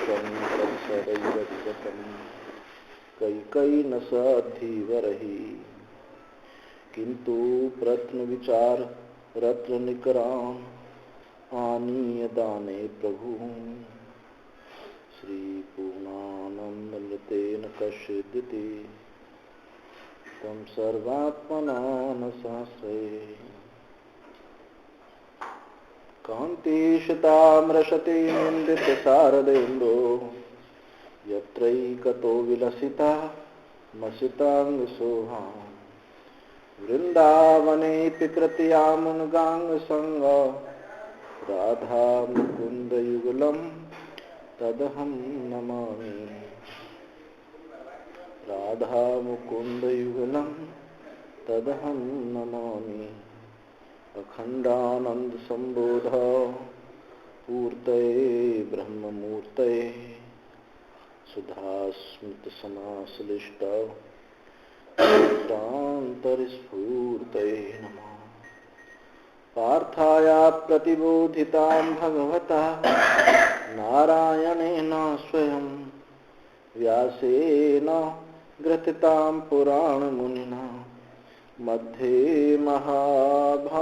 तत्सत्यं तत्सदैवविगतं कैकेयी साधिवरहि किंतु प्रत्न विचार रत्न निकरान आनीय दाने प्रभु श्री पूर्णानंदमृतेन कश्चिदिति तम सर्वात्मना न संश्रये कान्तिशताम्रशते निन्दित शारदेन्दो यत्रैकतो विलसिता मसितांग शोभा वृंदावनेऽपि कृत्यामुनगांग संग राधा मुकुंद युगलम तदहं नमामि राधा मुकुंद युगलम तदहं नमामि अखंडानंद संबोध पूर्तये ब्रह्ममूर्तये सुधास्मृत समाश्लिष्ट अंतरिस्फूर्तये नमः पार्थाया प्रतिबोधितां भगवता नारायणेन स्वयं व्यासेन ग्रथितां पुराणमुनिना मध्ये महाभारतम्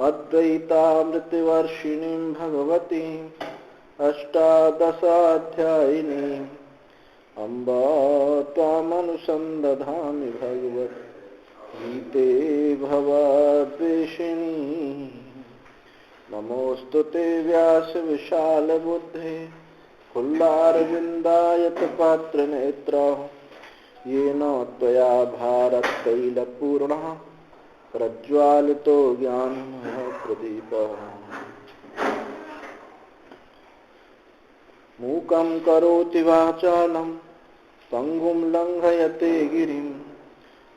अद्वैतामृतवर्षिणीं भगवतीं अष्टादशाध्यायिनीम् अम्ब त्वामनुसन्दधामि भगवत् गीते भवद्वेषिणी नमोऽस्तु ते व्यास विशालबुद्धे फुल्लारविन्दायतपात्रनेत्र येन त्वया भारततैलपूर्णः प्रज्वालितो ज्ञानमयः प्रदीपः मूकं करोति वाचालं पंगुं लंघयते गिरिं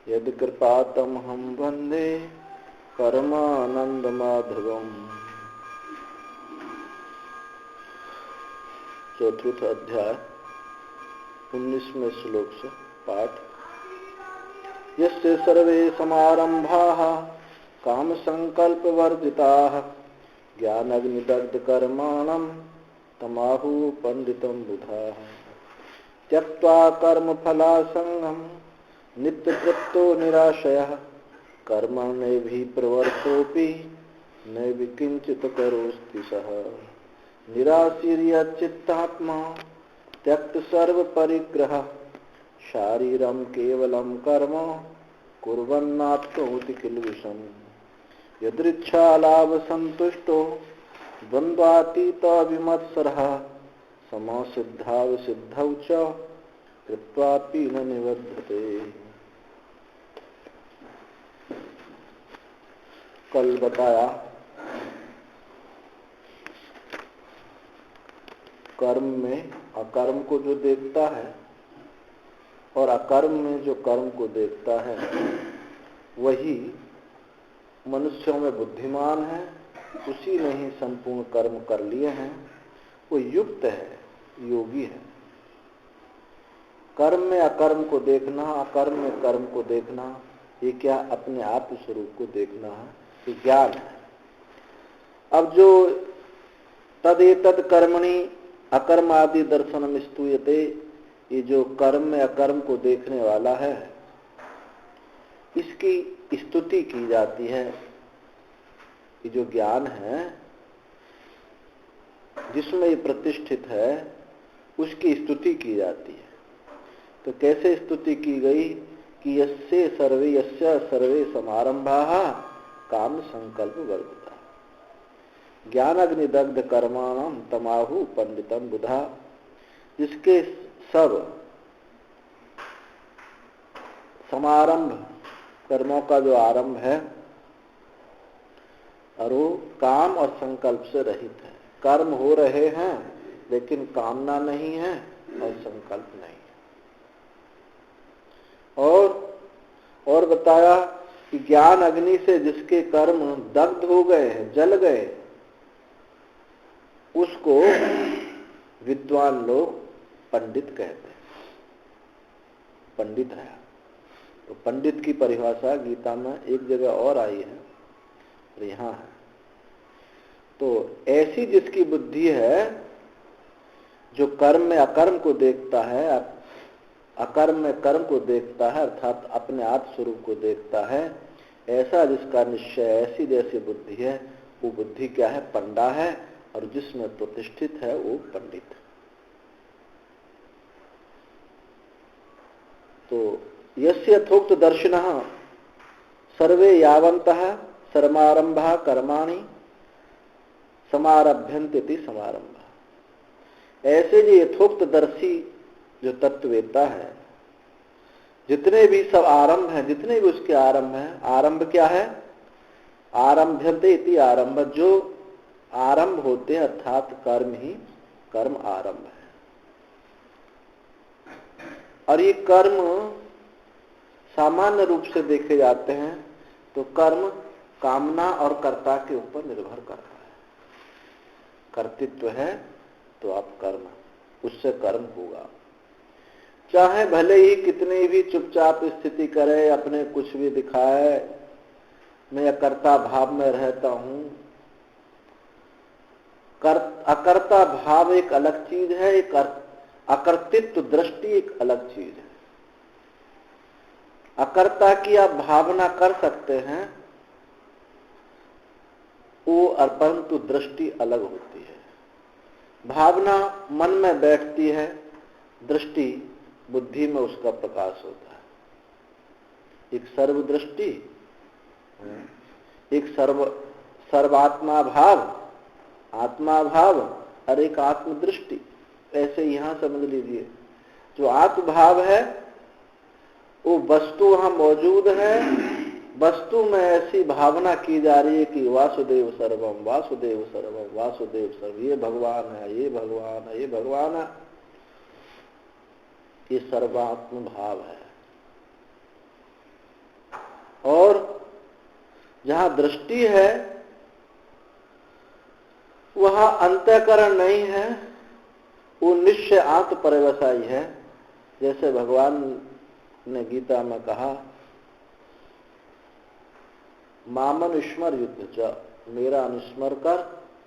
यत्कृपातमहं वन्दे परमानन्दमाधवम्। चतुर्थ अध्याय 19वें श्लोक से पाठ। यस्य सर्वे समारंभाः काम संकल्प वर्जिताः ज्ञानाग्निदग्धकर्माणं तमाहु पंडितं बुधाः त्यक्त्वा कर्मफलासंगं नित्यतृप्तो निराशयः कर्मण्येभि प्रवृत्तोऽपि नैव किञ्चित् करोति सः निराशीर्यच्चित्तात्मा त्यक्त सर्वपरिग्रहः शारीरं केवलं कर्म कुर्वन्नाप्नोति किल्बिषम् यदृच्छालाभसन्तुष्टो द्वन्द्वातीतो विमत्सरः समसिद्धावसिद्धौ च कृत्वापि न निबध्यते। कल बताया कर्म में अकर्म को जो देखता है और अकर्म में जो कर्म को देखता है वही मनुष्यों में बुद्धिमान है, उसी ने ही संपूर्ण कर्म कर लिए हैं, वो युक्त है, योगी है। कर्म में अकर्म को देखना, अकर्म में कर्म को देखना, ये क्या अपने आप स्वरूप को देखना है, ये ज्ञान है। अब जो तदेतद कर्मणि अकर्म आदि दर्शनम स्तूयते, ये जो कर्म में अकर्म को देखने वाला है इसकी स्तुति की जाती है। ये जो ज्ञान है जिसमें ये प्रतिष्ठित है उसकी स्तुति की जाती है। तो कैसे स्तुति की गई कि यस्य सर्वे समारंभाः काम संकल्प वर्जिता ज्ञानाग्निदग्ध कर्माणं तमाहु पंडितं बुधा, जिसके सब समारंभ कर्मों का जो आरंभ है और वो काम और संकल्प से रहित है। कर्म हो रहे हैं लेकिन कामना नहीं है और संकल्प नहीं है। और बताया कि ज्ञान अग्नि से जिसके कर्म दग्ध हो गए हैं, जल गए, उसको विद्वान लोग पंडित कहते हैं। पंडित है तो पंडित की परिभाषा गीता में एक जगह और आई है और यहाँ है। तो ऐसी जिसकी बुद्धि है जो कर्म में अकर्म को देखता है, अकर्म में कर्म को देखता है, अर्थात अपने आत्म स्वरूप को देखता है, ऐसा जिसका निश्चय, ऐसी जैसी बुद्धि है, वो बुद्धि क्या है? पंडा है, और जिसमें प्रतिष्ठित है वो पंडित। तो यस्य यथोक्त दर्शिनः सर्वे यावन्तः सर्मारंभा कर्माणि समारभ्यन्ते इति समारंभः। ऐसे जो यथोक्त दर्शी जो तत्ववेत्ता है, जितने भी सब आरंभ हैं, जितने भी उसके आरंभ हैं, आरंभ क्या है? आरंभ्यन्ते इति आरंभ, जो आरंभ होते हैं, अर्थात कर्म ही कर्म आरंभ है। और ये कर्म सामान्य रूप से देखे जाते हैं तो कर्म कामना और कर्ता के ऊपर निर्भर करता है। कर्तृत्व है तो आप कर्म, उससे कर्म होगा। चाहे भले ही कितनी भी चुपचाप स्थिति करे, अपने कुछ भी दिखाए, मैं अकर्ता भाव में रहता हूं। अकर्ता भाव एक अलग चीज है, एक अकर्तृत्व दृष्टि एक अलग चीज है। अकर्ता की आप भावना कर सकते हैं, वो परंतु दृष्टि अलग होती है। भावना मन में बैठती है, दृष्टि बुद्धि में उसका प्रकाश होता है। एक सर्वदृष्टि, एक सर्वात्मा भाव, आत्मा भाव, और एक आत्मदृष्टि। ऐसे यहां समझ लीजिए, जो आत्मभाव है वो वस्तु वहां मौजूद है, वस्तु में ऐसी भावना की जा रही है कि वासुदेव सर्वम, वासुदेव सर्वम, वासुदेव सर्व, ये भगवान है, ये भगवान है, ये भगवान है। ये सर्वात्म भाव है। और जहां दृष्टि है वहां अंतःकरण नहीं है, वो निश्चय आत्म परवसाई है। जैसे भगवान ने गीता में कहा, माम अनुस्मर युद्ध च, मेरा अनुस्मर कर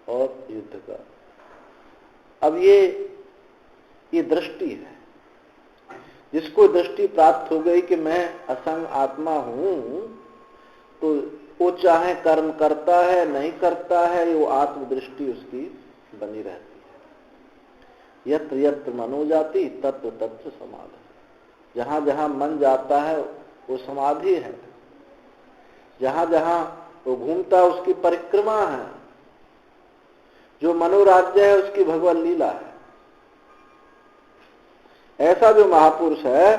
और युद्ध कर। अब ये दृष्टि है। जिसको दृष्टि प्राप्त हो गई कि मैं असंग आत्मा हूं, तो वो चाहे कर्म करता है नहीं करता है, वो आत्मदृष्टि उसकी बनी रहती है। यत्र यत्र मनो जाति तत्र तत्र समाधि। जहां जहां मन जाता है वो समाधि है, जहां जहां वो घूमता उसकी परिक्रमा है, जो मनोराज्य है उसकी भगवत लीला है। ऐसा जो महापुरुष है,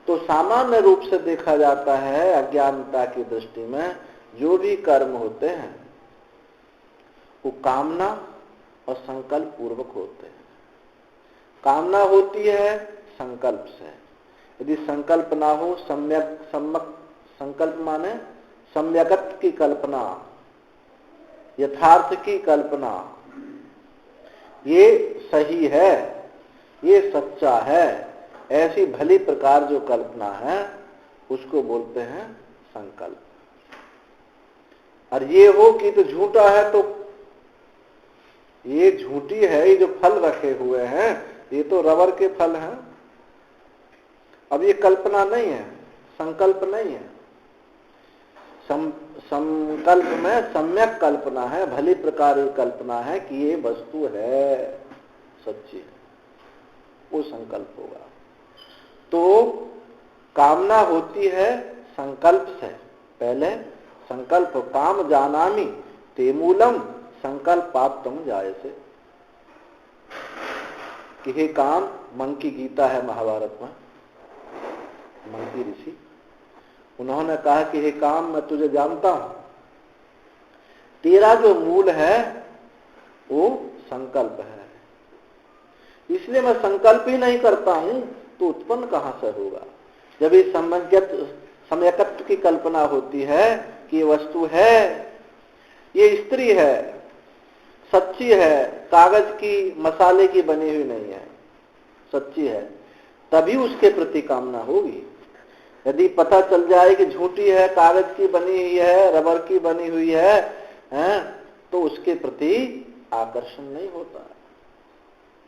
तो सामान्य रूप से देखा जाता है अज्ञानता की दृष्टि में, जो भी कर्म होते हैं वो कामना और संकल्प पूर्वक होते हैं। कामना होती है संकल्प से। यदि संकल्प ना हो, सम्यक संकल्प माने सम्यगत की कल्पना, यथार्थ की कल्पना, ये सही है, ये सच्चा है, ऐसी भली प्रकार जो कल्पना है उसको बोलते हैं संकल्प। और ये हो कि तो झूठा है, तो ये झूठी है, ये जो फल रखे हुए हैं ये तो रबर के फल हैं। अब ये कल्पना नहीं है, संकल्प नहीं है। संकल्प में सम्यक कल्पना है, भली प्रकार की कल्पना है कि ये वस्तु है, सच्ची है, वो संकल्प होगा। तो कामना होती है संकल्प से। पहले संकल्प, काम जानामि ते मूलम संकल्पात्म जायसे। कि हे काम, मन की गीता है महाभारत में, मंकी ऋषि, उन्होंने कहा कि हे काम, मैं तुझे जानता हूं, तेरा जो मूल है वो संकल्प है, इसलिए मैं संकल्प ही नहीं करता हूं, तो उत्पन्न कहां से होगा। जब ये सम्यकत्व की कल्पना होती है कि ये वस्तु है, ये स्त्री है, सच्ची है, कागज की मसाले की बनी हुई नहीं है, सच्ची है, तभी उसके प्रति कामना होगी। यदि पता चल जाए कि झूठी है, कागज की बनी हुई है, रबर की बनी हुई है, तो उसके प्रति आकर्षण नहीं होता।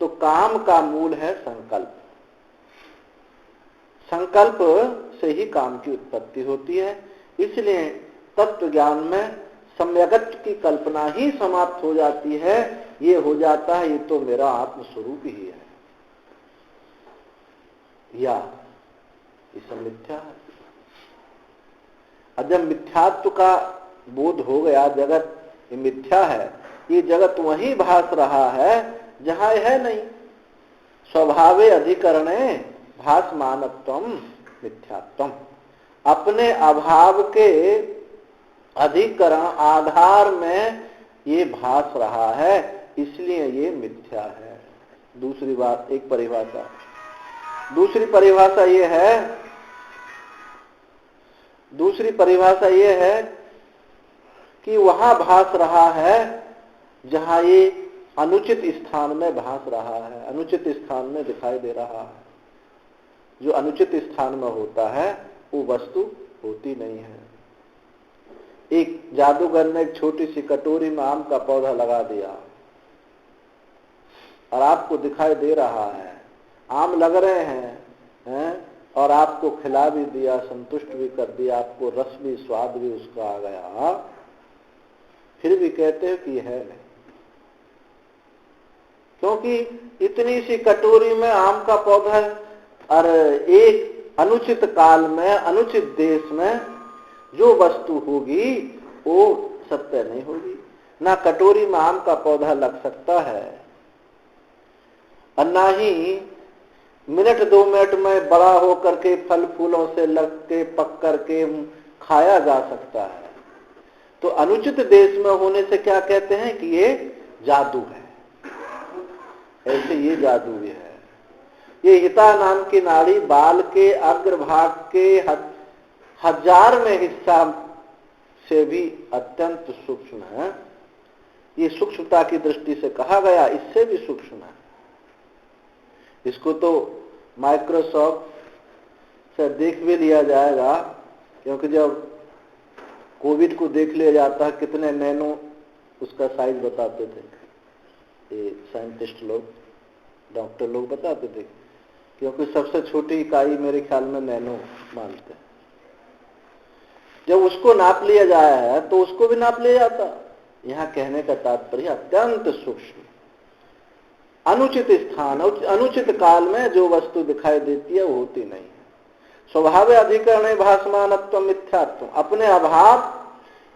तो काम का मूल है संकल्प। संकल्प से ही काम की उत्पत्ति होती है। इसलिए तत्व ज्ञान में सम्यगत की कल्पना ही समाप्त हो जाती है। ये हो जाता है, ये तो मेरा आत्मस्वरूप ही है, या ये सब मिथ्या है। और जब मिथ्यात्व का बोध हो गया, जगत ये मिथ्या है, ये जगत वहीं भास रहा है जहां है नहीं। स्वभावे अधिकरणे भासमानत्वम मिथ्यात्वम। अपने अभाव के अधिकरण आधार में ये भास रहा है, इसलिए ये मिथ्या है। दूसरी बात, एक परिभाषा, दूसरी परिभाषा ये है कि वहां भास रहा है जहां ये अनुचित स्थान में भास रहा है, अनुचित स्थान में दिखाई दे रहा है। जो अनुचित स्थान में होता है वो वस्तु होती नहीं है। एक जादूगर ने एक छोटी सी कटोरी में आम का पौधा लगा दिया और आपको दिखाई दे रहा है, आम लग रहे हैं, और आपको खिला भी दिया, संतुष्ट भी कर दिया, आपको रस भी स्वाद भी उसका आ गया, फिर भी कहते हो कि यह है नहीं। क्योंकि इतनी सी कटोरी में आम का पौधा है, और एक अनुचित काल में, अनुचित देश में जो वस्तु होगी वो सत्य नहीं होगी। ना कटोरी में आम का पौधा लग सकता है, और ना ही मिनट 2 मिनट में बड़ा होकर के फल फूलों से लग के पक करके खाया जा सकता है। तो अनुचित देश में होने से क्या कहते हैं कि ये जादू है। ऐसे ये जादू भी है। ये हिता नाम की नाड़ी बाल के अग्रभाग के 1000वें हिस्सा से भी अत्यंत सूक्ष्म है। ये सूक्ष्मता की दृष्टि से कहा गया, इससे भी सूक्ष्म है। इसको तो माइक्रोसॉफ्ट से देख भी लिया जाएगा, क्योंकि जब कोविड को देख लिया जाता है, कितने नैनो उसका साइज बताते थे ये साइंटिस्ट लोग, डॉक्टर लोग बताते थे, क्योंकि सबसे छोटी इकाई मेरे ख्याल में नैनो मानते हैं। जब उसको नाप लिया जाया है तो उसको भी नाप लिया जाता। यहाँ कहने का तात्पर्य अत्यंत सूक्ष्म, अनुचित स्थान, अनुचित काल में जो वस्तु दिखाई देती है वो होती नहीं है। स्वभाव अधिकरण भासमानत्व मिथ्यात्व। अपने अभाव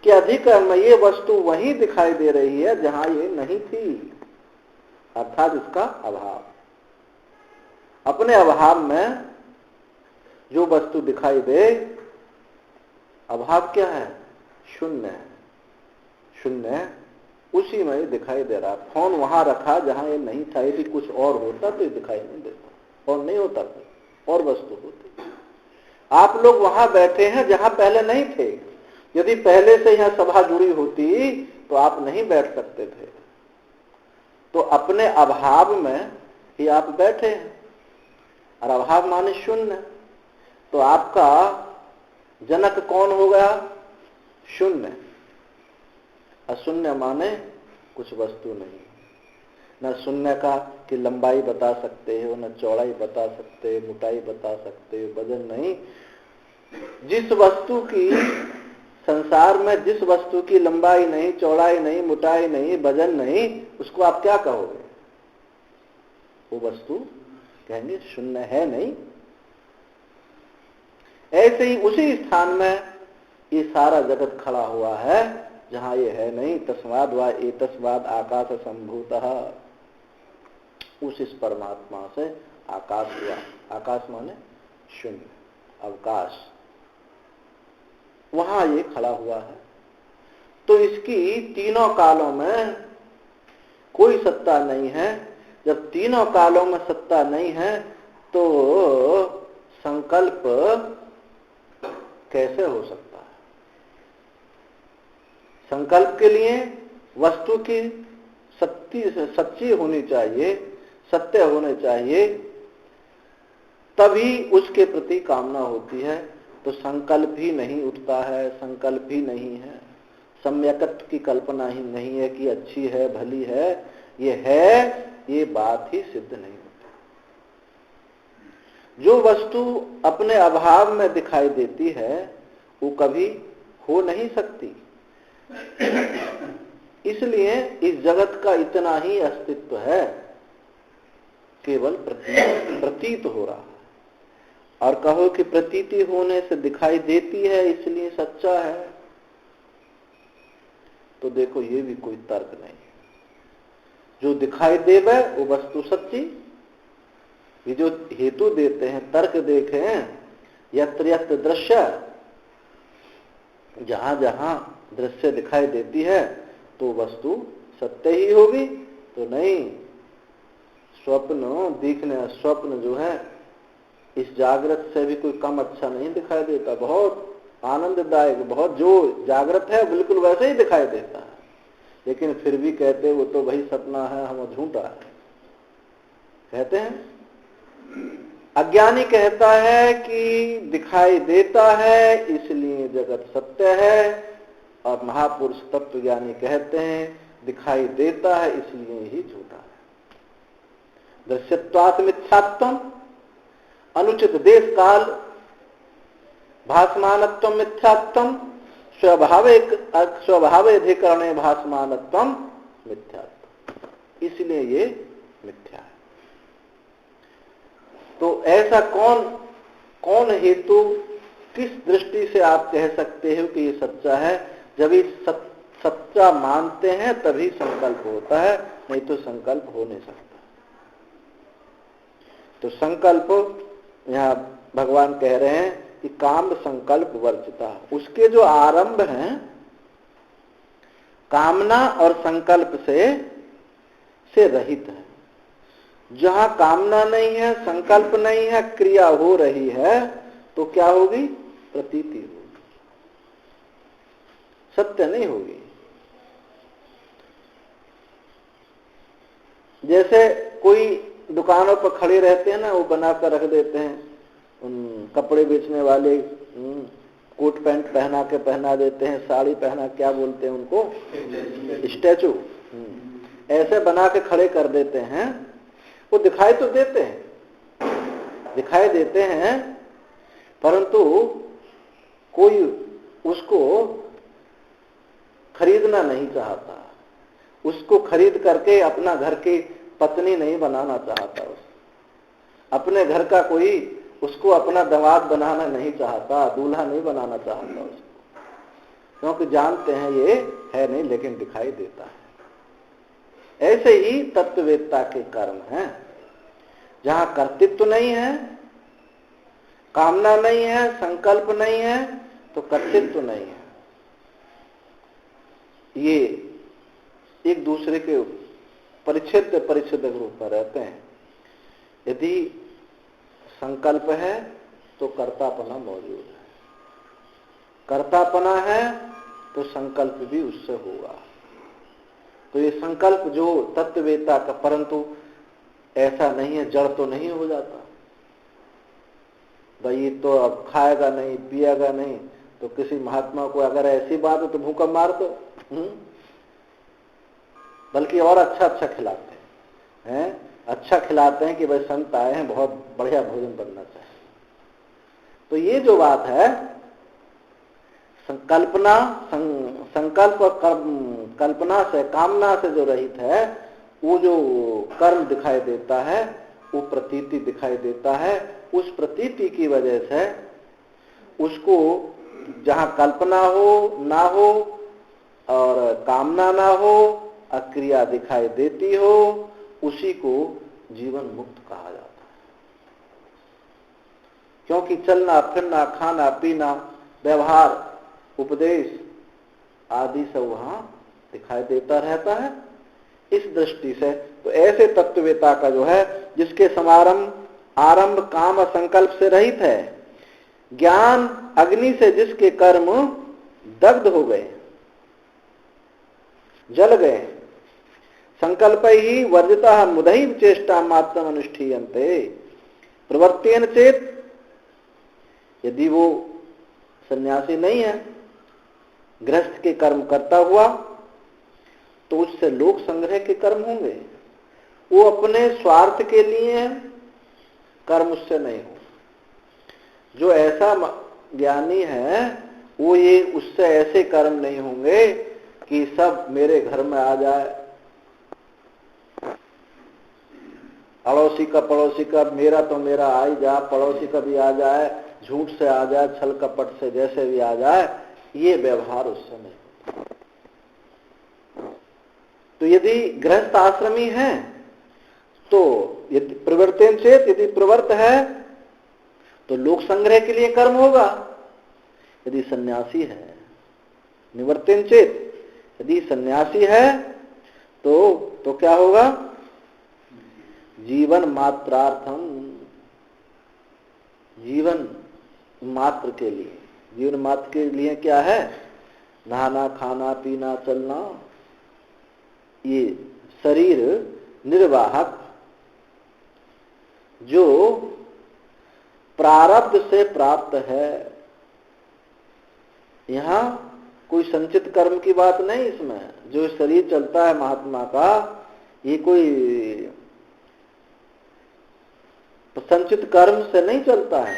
के अधिकरण में ये वस्तु वही दिखाई दे रही है जहां ये नहीं थी, अर्थात इसका अभाव। अपने अभाव में जो वस्तु दिखाई दे, अभाव क्या है? शून्य है। शून्य उसी में दिखाई दे रहा। फोन वहां रखा जहां ये नहीं था, यदि कुछ और होता तो ये दिखाई नहीं देता, और नहीं होता तो और वस्तु होती। आप लोग वहां बैठे हैं जहां पहले नहीं थे। यदि पहले से यहां सभा जुड़ी होती तो आप नहीं बैठ सकते थे। तो अपने अभाव में ही आप बैठे हैं, और अभाव माने शून्य। तो आपका जनक कौन हो गया? शून्य। अशून्य माने कुछ वस्तु नहीं। न शून्य का कि लंबाई बता सकते हो, न चौड़ाई बता सकते, मोटाई बता सकते, वजन नहीं। जिस वस्तु की, संसार में जिस वस्तु की लंबाई नहीं, चौड़ाई नहीं, मोटाई नहीं, वजन नहीं, उसको आप क्या कहोगे? वो वस्तु कहेंगे शून्य है नहीं। ऐसे ही उसी स्थान में ये सारा जगत खड़ा हुआ है जहां ये है नहीं। तस्माद् वा एतस्माद् आकाश संभूतः। उस इस परमात्मा से आकाश हुआ। आकाश माने शून्य, अवकाश, वहां ये खड़ा हुआ है। तो इसकी तीनों कालों में कोई सत्ता नहीं है। जब तीनों कालों में सत्ता नहीं है तो संकल्प कैसे हो सकता है? संकल्प के लिए वस्तु की सच्ची होनी चाहिए, सत्य होने चाहिए, तभी उसके प्रति कामना होती है। तो संकल्प ही नहीं उठता है, संकल्प ही नहीं है, सम्यकत्व की कल्पना ही नहीं है कि अच्छी है, भली है। ये है ये बात ही सिद्ध नहीं होती। जो वस्तु अपने अभाव में दिखाई देती है वो कभी हो नहीं सकती। इसलिए इस जगत का इतना ही अस्तित्व है, केवल प्रतीत हो रहा है। और कहो कि प्रतीति होने से दिखाई देती है इसलिए सच्चा है, तो देखो ये भी कोई तर्क नहीं है। जो दिखाई देवे वो वस्तु सच्ची। ये जो हेतु देते हैं, तर्क देखें, यत्र यत्र दृश्य, जहां जहां दृश्य दिखाई देती है तो वस्तु सत्य ही होगी, तो नहीं। स्वप्न दिखने, स्वप्न जो है इस जागृत से भी कोई कम अच्छा नहीं दिखाई देता, बहुत आनंददायक, बहुत जो जागृत है बिल्कुल वैसे ही दिखाई देता है। लेकिन फिर भी कहते वो तो वही सपना है, हम झूठा है कहते हैं। अज्ञानी कहता है कि दिखाई देता है इसलिए जगत सत्य है, और महापुरुष तत्वज्ञानी कहते हैं दिखाई देता है इसलिए ही झूठा है। दृश्यत्वात् मिथ्यात्वम्, अनुचित देश काल भासमानत्वम् मिथ्यात्वम्, स्वभावेधिकरणे भासमानत्वम् मिथ्यात्वम्, इसलिए ये मिथ्या है। तो ऐसा कौन हेतु, किस दृष्टि से आप कह सकते हो कि ये सच्चा है? जब ये सच्चा मानते हैं तभी संकल्प होता है, नहीं तो संकल्प हो नहीं सकता। तो संकल्प यहाँ भगवान कह रहे हैं कि काम संकल्प वर्जिता, उसके जो आरंभ हैं कामना और संकल्प से रहित है। जहां कामना नहीं है, संकल्प नहीं है, क्रिया हो रही है, तो क्या होगी? प्रतीति होगी, सत्य नहीं होगी। जैसे कोई दुकानों पर खड़े रहते हैं ना, वो बनाकर रख देते हैं, उन कपड़े बेचने वाले कोट पैंट पहना देते हैं, साड़ी पहना, क्या बोलते हैं उनको, स्टैचू, ऐसे बना के खड़े कर देते हैं। वो दिखाई तो देते हैं, दिखाई देते हैं, परंतु कोई उसको खरीदना नहीं चाहता, उसको खरीद करके अपना घर की पत्नी नहीं बनाना चाहता, अपने घर का कोई उसको अपना दामाद बनाना नहीं चाहता, दूल्हा नहीं बनाना चाहता उसको, क्योंकि जानते हैं ये है नहीं, लेकिन दिखाई देता है। ऐसे ही तत्ववेत्ता के कर्म हैं, जहां कर्तृत्व नहीं है, कामना नहीं है, संकल्प नहीं है, तो कर्तृत्व नहीं है। ये एक दूसरे के परिच्छेद रूप में रहते हैं। यदि संकल्प है तो कर्तापना मौजूद है, कर्तापना है तो संकल्प भी उससे होगा। तो ये संकल्प जो तत्ववेत्ता का, परंतु ऐसा नहीं है, जड़ तो नहीं हो जाता भाई, तो अब खाएगा नहीं, पिएगा नहीं, तो किसी महात्मा को अगर ऐसी बात हो तो भूखा मार दो, बल्कि और अच्छा खिलाते हैं, अच्छा खिलाते हैं कि भाई संत आए हैं, बहुत बढ़िया भोजन बनना चाहिए। तो ये जो बात है, संकल्प और कल्पना से, कामना से जो रहित है, वो जो कर्म दिखाई देता है, वो प्रतीति दिखाई देता है। उस प्रतीति की वजह से उसको जहां कल्पना हो ना हो और कामना ना हो, अक्रिया दिखाई देती हो, उसी को जीवन मुक्त कहा जाता है। क्योंकि चलना फिरना, खाना पीना, व्यवहार, उपदेश आदि सब वहां दिखाई देता रहता है। इस दृष्टि से तो ऐसे तत्ववेत्ता का जो है, जिसके आरंभ काम और संकल्प से रहित है, ज्ञान अग्नि से जिसके कर्म दग्ध हो गए, जल गए, संकल्प ही वर्जिता मुदैव चेष्टा मात्रम अनुष्ठीयन्ते प्रवर्तेन चेत, यदि वो सन्यासी नहीं है, गृहस्थ के कर्म करता हुआ, तो उससे लोक संग्रह के कर्म होंगे, वो अपने स्वार्थ के लिए है, कर्म उससे नहीं हो। जो ऐसा ज्ञानी है वो ये उससे ऐसे कर्म नहीं होंगे कि सब मेरे घर में आ जाए, पड़ोसी का मेरा तो मेरा आ ही जा, पड़ोसी का भी आ जाए, झूठ से आ जाए, छल कपट से जैसे भी आ जाए, ये व्यवहार उससे नहीं। तो यदि गृहस्थ आश्रमी है तो यदि प्रवर्तन चेत, यदि प्रवर्त है तो लोक संग्रह के लिए कर्म होगा। यदि सन्यासी है निवर्तन चेत, यदि सन्यासी है तो क्या होगा? जीवन मात्रार्थम, जीवन मात्र के लिए। जीवन मात्र के लिए क्या है? नहाना, खाना, पीना, चलना, ये शरीर निर्वाहक जो प्रारब्ध से प्राप्त है। यहां कोई संचित कर्म की बात नहीं। इसमें जो शरीर चलता है महात्मा का, ये कोई संचित कर्म से नहीं चलता है,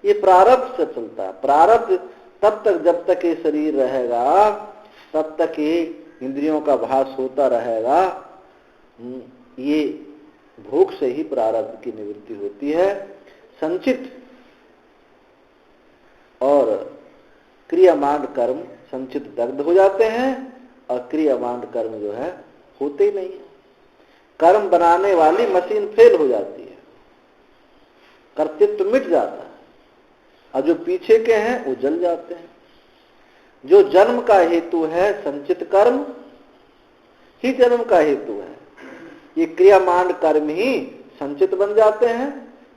ये प्रारब्ध से चलता है। प्रारब्ध तब तक, जब तक ये शरीर रहेगा तब तक ये इंद्रियों का भास होता रहेगा। ये भोग से ही प्रारब्ध की निवृत्ति होती है। संचित और क्रियामाण कर्म, संचित दग्ध हो जाते हैं और क्रियामाण कर्म जो है होते ही नहीं है। कर्म बनाने वाली मशीन फेल हो जाती है, कर्तृत्व मिट जाता है, और जो पीछे के हैं वो जल जाते हैं। जो जन्म का हेतु है संचित कर्म ही जन्म का हेतु है। ये क्रियामाण कर्म ही संचित बन जाते हैं।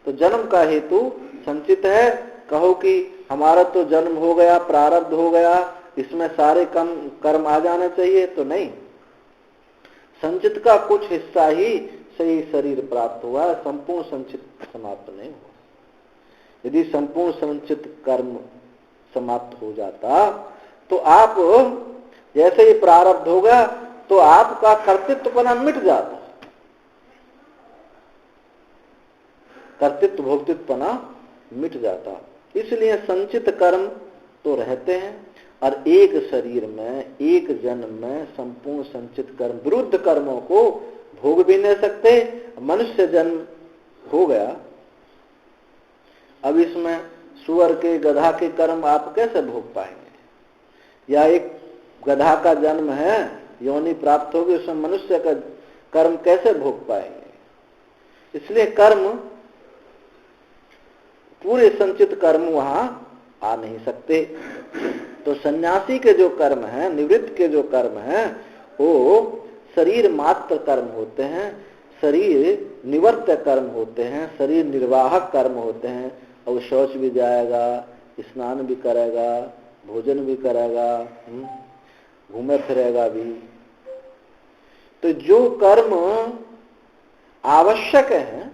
तो जन्म का हेतु संचित है। कहो कि हमारा तो जन्म हो गया, प्रारब्ध हो गया, इसमें सारे कर्म आ जाने चाहिए, तो नहीं। संचित का कुछ हिस्सा ही सही शरीर प्राप्त हुआ है, संपूर्ण संचित समाप्त नहीं हुआ। यदि संपूर्ण संचित कर्म समाप्त हो जाता तो आप जैसे ही प्रारब्ध हो गया तो आपका कर्तृत्वपना मिट जाता, कर्तृत्व भोक्तृत्वपना मिट जाता। इसलिए संचित कर्म तो रहते हैं, और एक शरीर में, एक जन्म में संपूर्ण संचित कर्म, विरुद्ध कर्मों को भोग भी नहीं सकते। मनुष्य जन्म हो गया, अब इसमें सुअर के, गधा के कर्म आप कैसे भोग पाएंगे? या एक गधा का जन्म है, योनि प्राप्त होगी, उसमें मनुष्य का कर्म कैसे भोग पाएंगे? इसलिए कर्म, पूरे संचित कर्म वहां आ नहीं सकते। तो सन्यासी के जो कर्म हैं, निवृत्त के जो कर्म हैं, वो शरीर मात्र कर्म होते हैं, शरीर निवर्त्य कर्म होते हैं, शरीर निर्वाहक कर्म होते हैं। और शौच भी जाएगा, स्नान भी करेगा, भोजन भी करेगा, घूमे फिरेगा भी। तो जो कर्म आवश्यक है,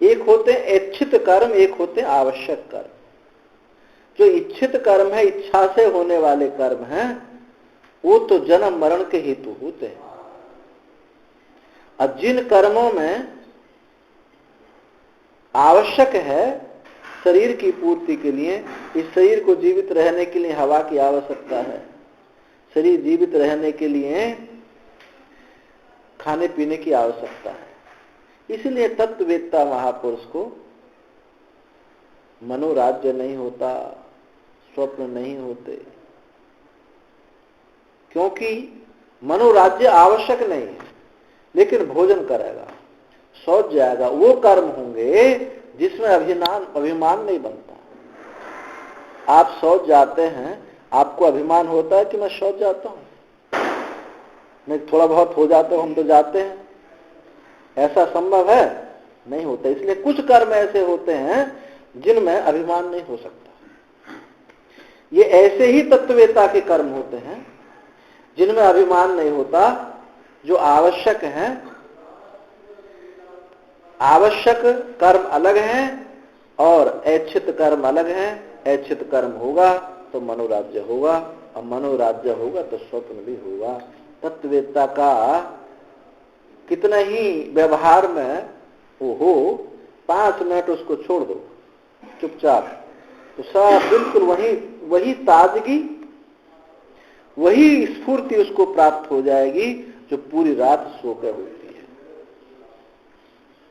एक होते हैं इच्छित कर्म, एक होते हैं आवश्यक कर्म। जो इच्छित कर्म है, इच्छा से होने वाले कर्म हैं, वो तो जन्म मरण के हेतु होते हैं। और जिन कर्मों में आवश्यक है शरीर की पूर्ति के लिए, इस शरीर को जीवित रहने के लिए हवा की आवश्यकता है, शरीर जीवित रहने के लिए खाने पीने की आवश्यकता है। इसलिए तत्ववेत्ता महापुरुष को मनोराज्य नहीं होता, स्वप्न नहीं होते, क्योंकि मनोराज्य आवश्यक नहीं है, लेकिन भोजन करेगा, शौच जाएगा, वो कर्म होंगे जिसमें अभिमान नहीं बनता। आप शौच जाते हैं, आपको अभिमान होता है कि मैं शौच जाता हूं? नहीं, थोड़ा बहुत हो जाता, हम तो जाते हैं, ऐसा संभव है? नहीं होता। इसलिए कुछ कर्म ऐसे होते हैं जिनमें अभिमान नहीं हो सकता। ये ऐसे ही तत्ववेत्ता के कर्म होते हैं जिनमें अभिमान नहीं होता, जो आवश्यक हैं। आवश्यक कर्म अलग हैं और ऐच्छित कर्म अलग हैं। ऐच्छित कर्म होगा तो मनोराज्य होगा, और मनोराज्य होगा तो स्वप्न भी होगा। तत्ववेत्ता का कितना ही व्यवहार में वो हो, 5 मिनट उसको छोड़ दो चुपचाप, तो सब बिल्कुल वही ताजगी, वही स्फूर्ति उसको प्राप्त हो जाएगी जो पूरी रात सो कर होती है।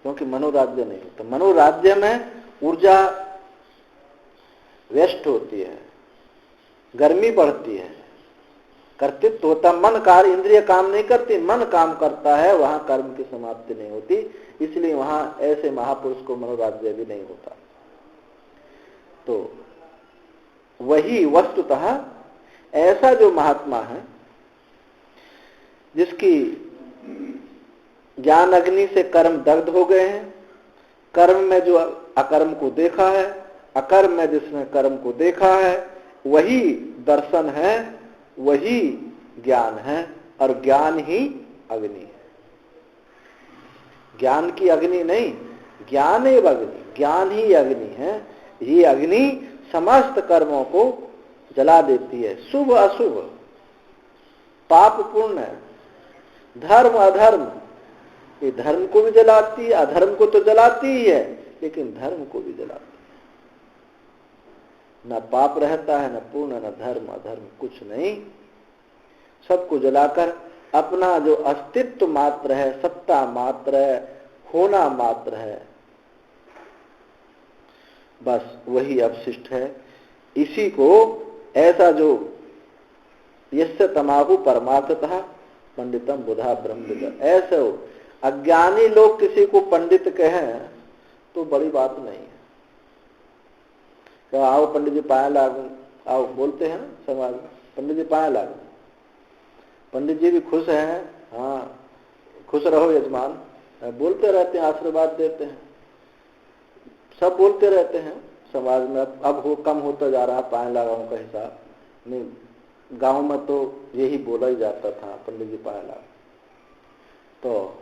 क्योंकि मनोराज्य नहीं होता। मनोराज्य में ऊर्जा व्यस्त होती है, गर्मी बढ़ती है, कर्तृत्व होता, मन कार्य, इंद्रिय काम नहीं करती, मन काम करता है, वहां कर्म की समाप्ति नहीं होती। इसलिए वहां ऐसे महापुरुष को मनोराज्य भी नहीं होता। तो वही वस्तुतः ऐसा जो महात्मा है जिसकी ज्ञान अग्नि से कर्म दग्ध हो गए हैं, कर्म में जो अकर्म को देखा है, अकर्म में जिसने कर्म को देखा है, वही दर्शन है, वही ज्ञान है, और ज्ञान ही अग्नि है। ज्ञान की अग्नि नहीं, ज्ञान एवं अग्नि, ज्ञान ही अग्नि है। ये अग्नि समस्त कर्मों को जला देती है, शुभ अशुभ, पाप पुण्य, धर्म अधर्म। ये धर्म को भी जलाती है, अधर्म को तो जलाती ही है, लेकिन धर्म को भी जलाती है। न पाप रहता है, न पुण्य, न धर्म अधर्म, कुछ नहीं। सबको जलाकर अपना जो अस्तित्व मात्र है, सत्ता मात्र है, होना मात्र है, बस वही अवशिष्ट है। इसी को ऐसा जो यस्य तमाहु परमार्थतः पंडितम बुधा ब्रह्मविद, ऐसे हो। अज्ञानी लोग किसी को पंडित कहें तो बड़ी बात नहीं है। तो आओ पंडित जी पाया लागू, आओ बोलते हैं ना समाज में, पंडित जी पाया लागू, पंडित जी भी खुश हैं, हाँ खुश रहो यजमान, बोलते रहते हैं, आशीर्वाद देते हैं, सब बोलते रहते हैं समाज में। अब हो कम होता जा रहा पाया लगाओं का हिसाब नहीं, गांव में तो यही बोला ही जाता था, पंडित जी पाया लगा। तो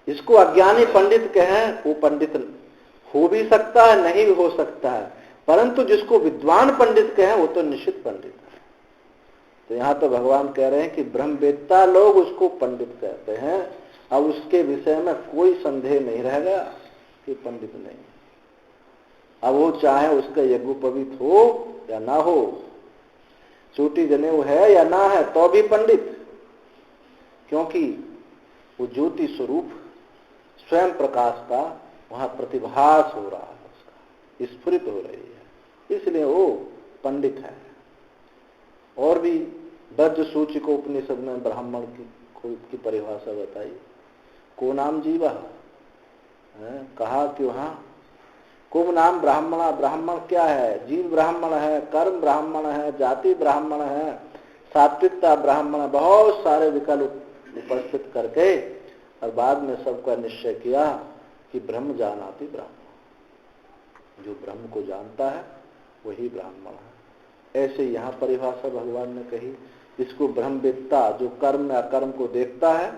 इसको अज्ञानी पंडित कहें, वो पंडित हो भी सकता है, नहीं भी हो सकता है, परंतु जिसको विद्वान पंडित कहें वो तो निश्चित पंडित है। तो यहाँ तो भगवान कह रहे हैं कि ब्रह्मवेत्ता लोग उसको पंडित कहते हैं। अब उसके विषय में कोई संदेह नहीं रहेगा कि पंडित नहीं। अब वो चाहे उसका यज्ञोपवीत हो या ना हो, चोटी जनेऊ है या ना है, तो भी पंडित, क्योंकि वो ज्योति स्वरूप स्वयं प्रकाश का वहां प्रतिभास हो रहा है, उसका स्फुरित हो रही है, इसलिए वो पंडित है। और भी वज्र सूचि को उपनिषद में ब्राह्मण की परिभाषा बताई, को नाम जीवा है, कहा कि वहां कुम नाम ब्राह्मणा, ब्राह्मण क्या है, जीव ब्राह्मण है, कर्म ब्राह्मण है, जाति ब्राह्मण है, सात्विकता ब्राह्मण, बहुत सारे विकल्प उपस्थित करके और बाद में सबका निश्चय किया कि ब्रह्म जानाति ब्राह्मण, जो ब्रह्म को जानता है वही ब्राह्मण है। ऐसे यहाँ परिभाषा भगवान ने कही। इसको ब्रह्मवेत्ता, जो कर्म में अकर्म को देखता है,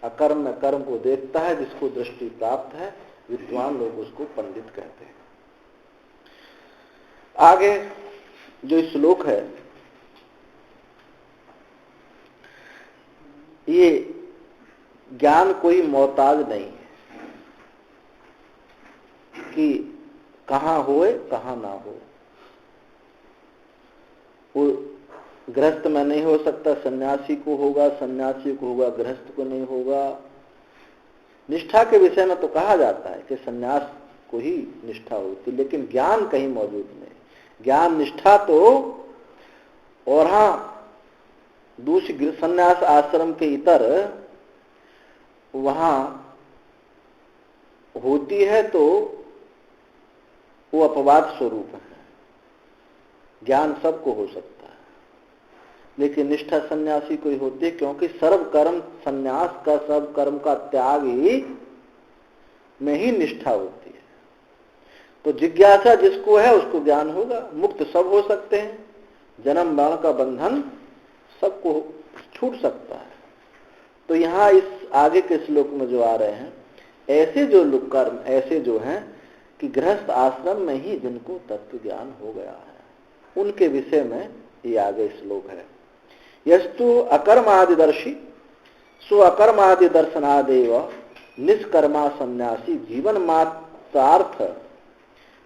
अकर्म में कर्म को देखता है, जिसको दृष्टि प्राप्त है, विद्वान लोग उसको पंडित कहते हैं। आगे जो श्लोक है, ये ज्ञान कोई मोहताज नहीं है कि कहां होए कहां ना हो। वो गृहस्थ में नहीं हो सकता, सन्यासी को होगा, सन्यासी को होगा, गृहस्थ को नहीं होगा। निष्ठा के विषय में तो कहा जाता है कि सन्यास को ही निष्ठा होती, लेकिन ज्ञान कहीं मौजूद नहीं। ज्ञान निष्ठा तो, और हाँ दूसरी सन्यास आश्रम के इतर वहां होती है तो वो अपवाद स्वरूप है। ज्ञान सबको हो सकता है, लेकिन निष्ठा सन्यासी को ही होती है, क्योंकि सर्व कर्म, सन्यास का सब कर्म का त्याग ही में ही निष्ठा होती है। तो जिज्ञासा जिसको है उसको ज्ञान होगा। मुक्त सब हो सकते हैं, जन्म मरण का बंधन सबको छूट सकता है। तो यहाँ इस आगे के श्लोक में जो आ रहे हैं, ऐसे जो लोग कर्म ऐसे जो हैं कि गृहस्थ आश्रम में ही जिनको तत्व ज्ञान हो गया है, उनके विषय में ये आगे श्लोक है यस्तु अकर्मादिदर्शी सो अकर्मादि दर्शनादेव निष्कर्मा सन्यासी जीवन मात्रार्थ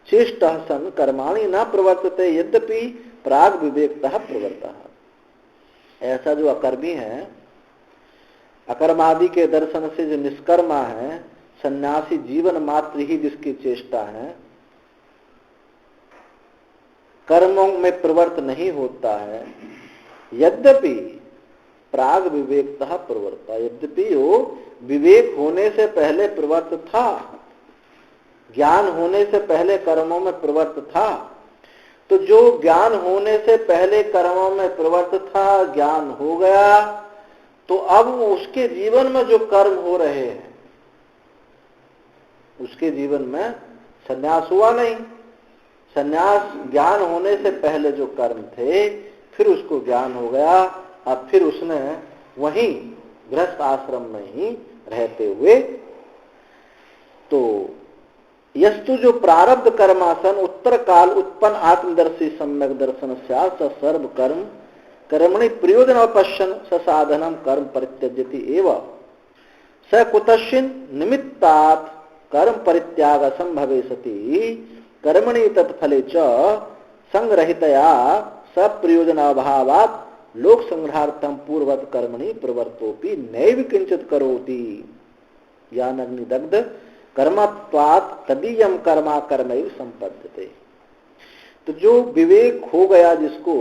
चेष्ट सन कर्माणि न प्रवर्तते यद्यपि प्राग विवेकतः प्रवर्तः। ऐसा जो अकर्मी है, अकर्मादि के दर्शन से जो निष्कर्मा है, सन्यासी जीवन मात्र ही जिसकी चेष्टा है, कर्मों में प्रवर्त नहीं होता है, यद्यपि प्राग विवेकतः प्रवर्ता, यद्यपि वो विवेक होने से पहले प्रवर्त था, ज्ञान होने से पहले कर्मों में प्रवर्त था। तो जो ज्ञान होने से पहले कर्मों में प्रवर्त था, ज्ञान हो गया, तो अब उसके जीवन में जो कर्म हो रहे हैं, उसके जीवन में संन्यास हुआ नहीं। संन्यास ज्ञान होने से पहले जो कर्म थे, फिर उसको ज्ञान हो गया, अब फिर उसने वहीं गृहस्थ आश्रम में ही रहते हुए, तो यस्तु जो प्रारब्ध कर्मासन उत्तर काल उत्पन्न आत्मदर्शी सम्यक दर्शन सर्व कर्म कर्मणि प्रयोजन अपश्यन साधनम कर्म परित्यज्यति एवं स कुतश्चिन निमित्तात् कर्म परित्याग असंभवे सति कर्मणि तत्फले च संग्रहितया सप्रयोजन अभावात् लोक संग्रहार्थम पूर्वत कर्मणि प्रवर्तोपि नैव किंचित करोति ज्ञानाग्निदग्ध कर्मत्वात् तदीयम कर्मा कर्मैव संपद्यते। तो जो विवेक हो गया, जिसको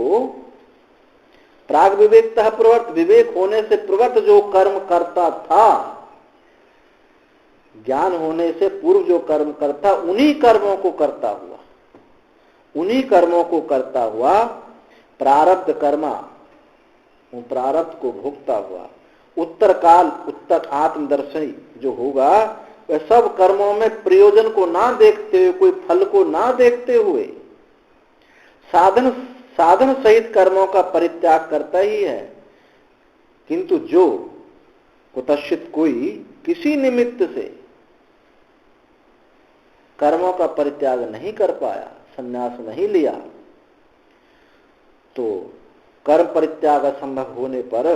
प्राग विवेकतः प्रवर्त, विवेक होने से प्रवर्त जो कर्म करता था, ज्ञान होने से पूर्व जो कर्म करता, उन्हीं कर्मों को करता हुआ, उन्हीं कर्मों को करता हुआ प्रारब्ध कर्मा, उन प्रारब्ध को भोगता हुआ उत्तर काल उत्तर आत्मदर्शी जो होगा, वह सब कर्मों में प्रयोजन को ना देखते हुए, कोई फल को ना देखते हुए, साधन सहित कर्मों का परित्याग करता ही है। किंतु जो कुतश्चित कोई किसी निमित्त से कर्मों का परित्याग नहीं कर पाया, संन्यास नहीं लिया, तो कर्म परित्याग असंभव होने पर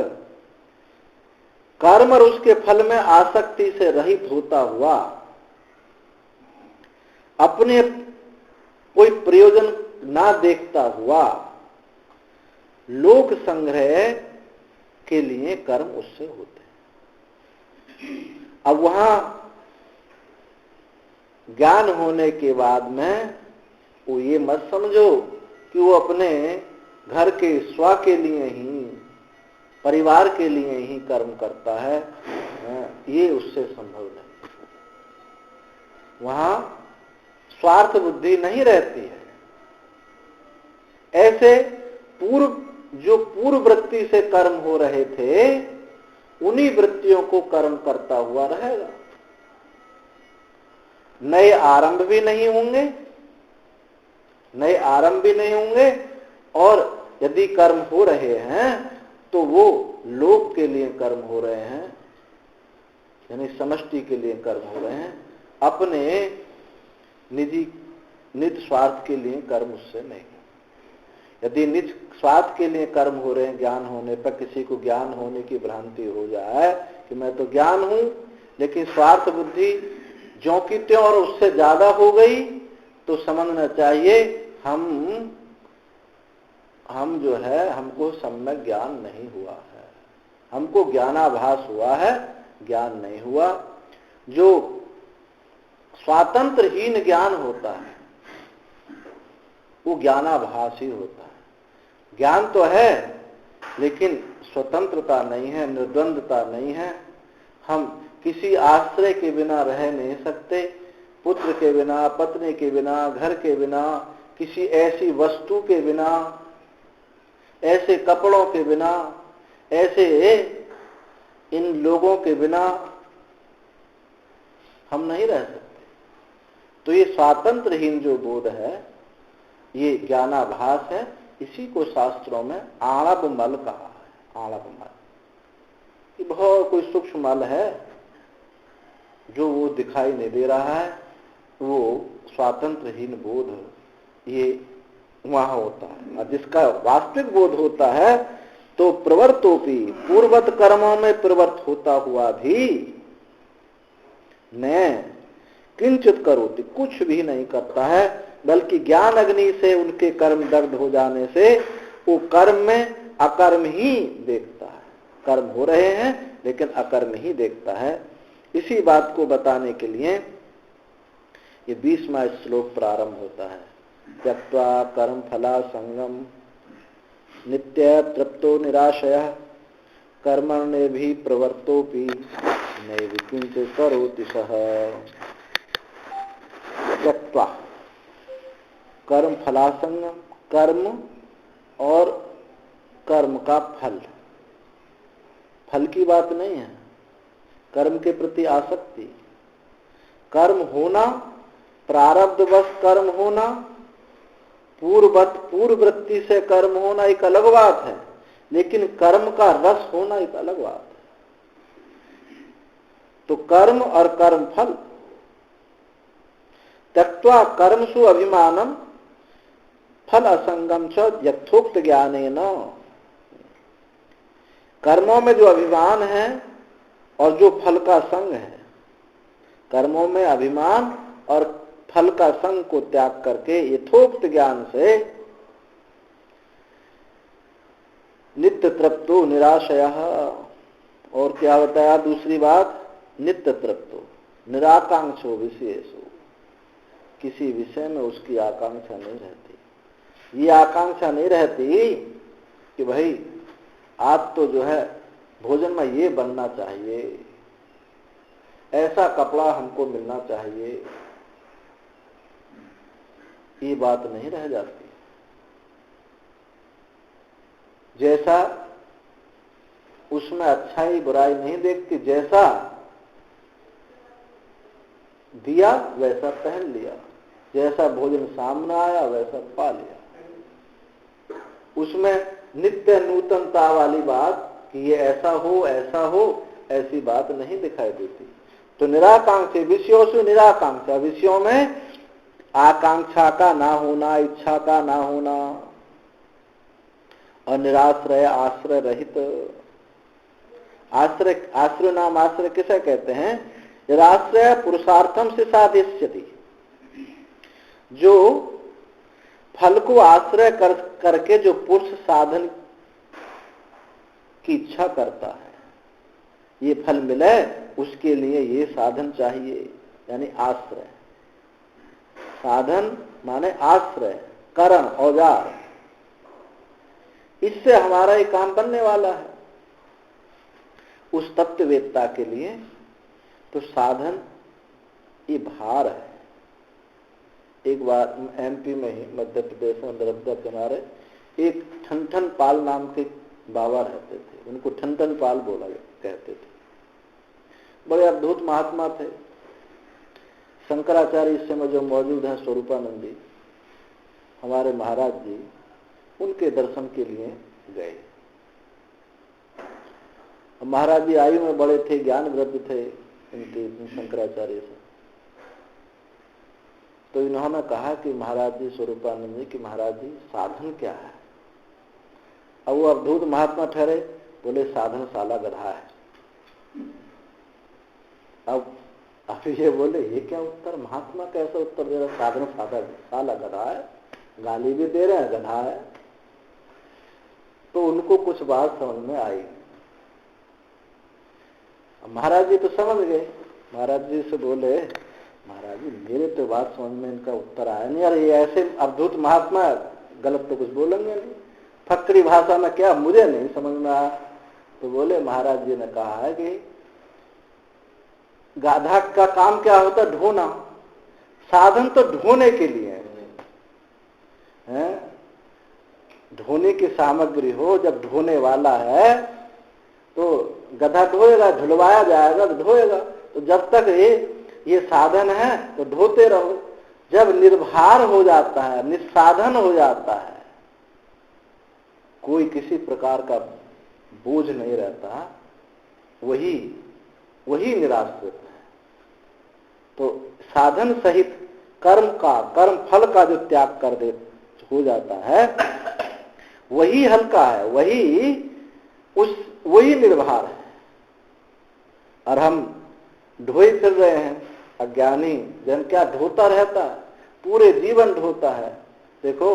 कर्म और उसके फल में आसक्ति से रहित होता हुआ, अपने कोई प्रयोजन ना देखता हुआ, लोक संग्रह के लिए कर्म उससे होते हैं। अब वहां ज्ञान होने के बाद में वो ये मत समझो कि वो अपने घर के स्व के लिए ही, परिवार के लिए ही कर्म करता है, ये उससे संभव नहीं। वहां स्वार्थ बुद्धि नहीं रहती है। ऐसे जो पूर्व वृत्ति से कर्म हो रहे थे, उन्हीं वृत्तियों को कर्म करता हुआ रहेगा। नए आरंभ भी नहीं होंगे, नए आरंभ भी नहीं होंगे, और यदि कर्म हो रहे हैं तो वो लोक के लिए कर्म हो रहे हैं, यानी समष्टि के लिए कर्म हो रहे हैं, अपने निज स्वार्थ के लिए कर्म उससे नहीं। यदि निज स्वार्थ के लिए कर्म हो रहे हैं, ज्ञान होने पर किसी को ज्ञान होने की भ्रांति हो जाए कि मैं तो ज्ञान हूं, लेकिन स्वार्थ बुद्धि ज्यों की त्यों और उससे ज्यादा हो गई, तो समझना चाहिए हम जो है, हमको सम्यक ज्ञान नहीं हुआ है, हमको ज्ञानाभास हुआ है, ज्ञान नहीं हुआ। जो स्वातंत्रहीन ज्ञान होता है वो ज्ञानाभास ही होता है। ज्ञान तो है लेकिन स्वतंत्रता नहीं है, निर्द्वंदता नहीं है। हम किसी आश्रय के बिना रह नहीं सकते, पुत्र के बिना, पत्नी के बिना, घर के बिना, किसी ऐसी वस्तु के बिना, ऐसे कपड़ों के बिना, ऐसे इन लोगों के बिना हम नहीं रह सकते। तो ये स्वातंत्रहीन जो बोध है, ये ज्ञानाभास है। इसी को शास्त्रों में आणव मल कहा है। आणव मल ये बहुत कोई सूक्ष्म मल है जो वो दिखाई नहीं दे रहा है, वो स्वातंत्रहीन बोध ये वहां होता है। और जिसका वास्तविक बोध होता है तो प्रवर्तोपि पूर्वत कर्मों में प्रवृत्त होता हुआ भी न किंचित करोति कुछ भी नहीं करता है, बल्कि ज्ञान अग्नि से उनके कर्म दग्ध हो जाने से वो कर्म में अकर्म ही देखता है। कर्म हो रहे हैं लेकिन अकर्म ही देखता है। इसी बात को बताने के लिए ये 20वां श्लोक प्रारंभ होता है। त्यक्त्वा कर्म फला संगम नित्य तृप्तो निराशयः कर्मण्ये भी प्रवर्तोपि नैव किंचित् करोति सः। त्यक्त्वा कर्म फलासंगम, कर्म और कर्म का फल, फल की बात नहीं है, कर्म के प्रति आसक्ति। कर्म होना, प्रारब्धवश कर्म होना, पूर्ववृत्ति से कर्म होना एक अलग बात है, लेकिन कर्म का रस होना एक अलग बात है। तो कर्म और कर्म फल। त्यक्त्वा कर्मसु अभिमानम फल असंगम च यथोक्त ज्ञानेन। कर्मों में जो अभिमान है और जो फल का संग है, कर्मों में अभिमान और फल का संग को त्याग करके यथोक्त ज्ञान से नित्य तृप्तो निराशयः। और क्या बताया दूसरी बात? नित्य तृप्तो निराकांक्षो विषयेषु, किसी विषय में उसकी आकांक्षा नहीं रहती। ये आकांक्षा नहीं रहती कि भाई आज तो जो है भोजन में ये बनना चाहिए, ऐसा कपड़ा हमको मिलना चाहिए, ये बात नहीं रह जाती। जैसा उसमें अच्छाई बुराई नहीं देखती, जैसा दिया वैसा पहन लिया, जैसा भोजन सामने आया वैसा पा लिया। उसमें नित्य नूतनता वाली बात कि ये ऐसा हो, ऐसी बात नहीं दिखाई देती। तो निराकांक्षा विषयों से निराकांक्षा, विषयों में आकांक्षा का ना होना, इच्छा का ना होना, और निराश्रय आश्रय रहित। आश्रय नाम आश्रय किसे कहते हैं? निराश्रय पुरुषार्थम से साधिष्यति, जो फल को आश्रय करके जो पुरुष साधन की इच्छा करता है, ये फल मिले उसके लिए ये साधन चाहिए, यानी आश्रय। साधन माने आश्रय, करण, औजार, इससे हमारा ये काम बनने वाला है। उस तत्ववेत्ता के लिए तो साधन ये भार है। एक बार एमपी में ही, मध्य प्रदेश में नर्मदा किनारे एक ठनठन पाल नाम के बाबा रहते थे, उनको ठनठन पाल बोला कहते थे। बड़े अद्भुत महात्मा थे। शंकराचार्य इस समय जो मौजूद हैं, स्वरूपानंदी, हमारे महाराज जी, उनके दर्शन के लिए गए। महाराज जी आयु में बड़े थे, ज्ञान वृद्ध थे इनके, शंकराचार्य से। तो इन्होंने कहा कि महाराज जी, स्वरूपानंद जी, कि महाराज जी साधन क्या है? अब वो अद्भुत महात्मा ठहरे, बोले साधन साला गधा है। अब ये बोले ये क्या उत्तर, महात्मा कैसा उत्तर दे रहा? साधन साला गधा है, गाली भी दे रहे हैं, गधा है। तो उनको कुछ बात समझ में आई। महाराज जी तो समझ गए। महाराज जी से बोले, महाराज जी मेरे तो बात समझ में इनका उत्तर आया नहीं। यार ये ऐसे अद्भुत महात्मा गलत तो कुछ बोलेंगे नहीं, फक्री भाषा में क्या मुझे नहीं समझ में आया। तो बोले महाराज जी ने कहा है कि गाधा का काम क्या होता है? ढोना। साधन तो ढोने के लिए है, ढोने की सामग्री हो, जब ढोने वाला है तो गधा ढोएगा, ढुलवाया जाएगा तो ढोएगा। तो जब तक ये साधन है तो ढोते रहो। जब निर्भर हो जाता है, निस्साधन हो जाता है, कोई किसी प्रकार का बोझ नहीं रहता, वही निराश्रित है। तो साधन सहित कर्म फल का जो त्याग कर दे हो जाता है, वही हल्का है, वही वही निर्भर है। और हम ढोई फिर रहे हैं, अज्ञानी जन क्या ढोता रहता है, पूरे जीवन ढोता है। देखो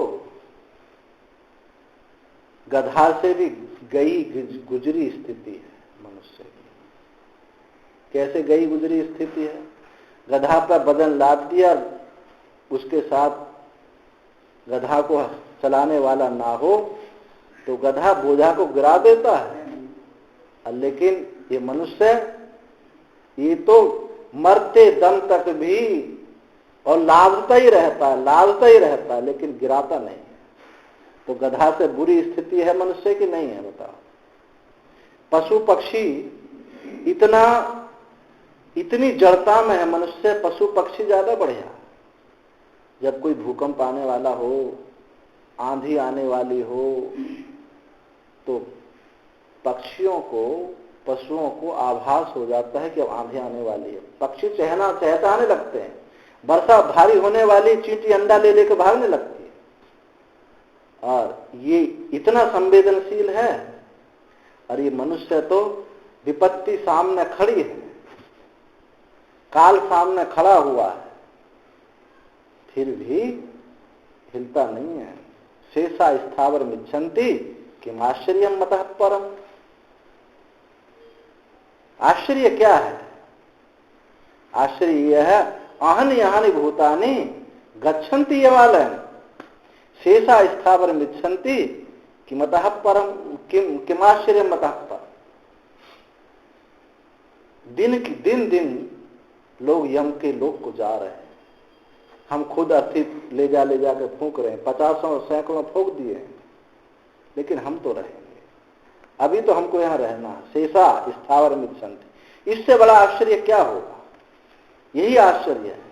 गधा से भी गई गुजरी स्थिति है मनुष्य की। कैसे गई गुजरी स्थिति है? गधा पर वजन लाद दिया, उसके साथ गधा को चलाने वाला ना हो तो गधा बोझा को गिरा देता है। लेकिन ये मनुष्य, ये तो मरते दम तक भी और लादता ही रहता है, लेकिन गिराता नहीं। तो गधा से बुरी स्थिति है मनुष्य की नहीं है? बताओ। पशु पक्षी इतनी जड़ता में है मनुष्य, पशु पक्षी ज्यादा बढ़िया। जब कोई भूकंप आने वाला हो, आंधी आने वाली हो, तो पक्षियों को, पशुओं को आभास हो जाता है कि अब आंधी आने वाली है। पक्षी चहचहाने लगते हैं। वर्षा भारी होने वाली, चींटी अंडा ले लेकर भागने लगती है। और ये इतना संवेदनशील है। और ये मनुष्य तो विपत्ति सामने खड़ी है, काल सामने खड़ा हुआ है, फिर भी हिलता नहीं है। शेषा स्थावर मिच्छन्ति किम आश्चर्यम मतः परम। आश्चर्य क्या है? आश्चर्य यह है, आहनि आहनि भूतानि गच्छन्ति यमालयम् शेषा स्थावर मिच्छन्ति किमतः परम किम आश्चर्यम मतः परम। दिन लोग यम के लोक को जा रहे हैं। हम खुद अर्थी ले जा के फूंक रहे हैं, 50 सैकड़ों फूंक दिए हैं, लेकिन हम तो रहेंगे। अभी तो हमको यहाँ रहना है। शेषा स्थावर मिच्छन्ति। इससे बड़ा आश्चर्य क्या होगा? यही आश्चर्य है।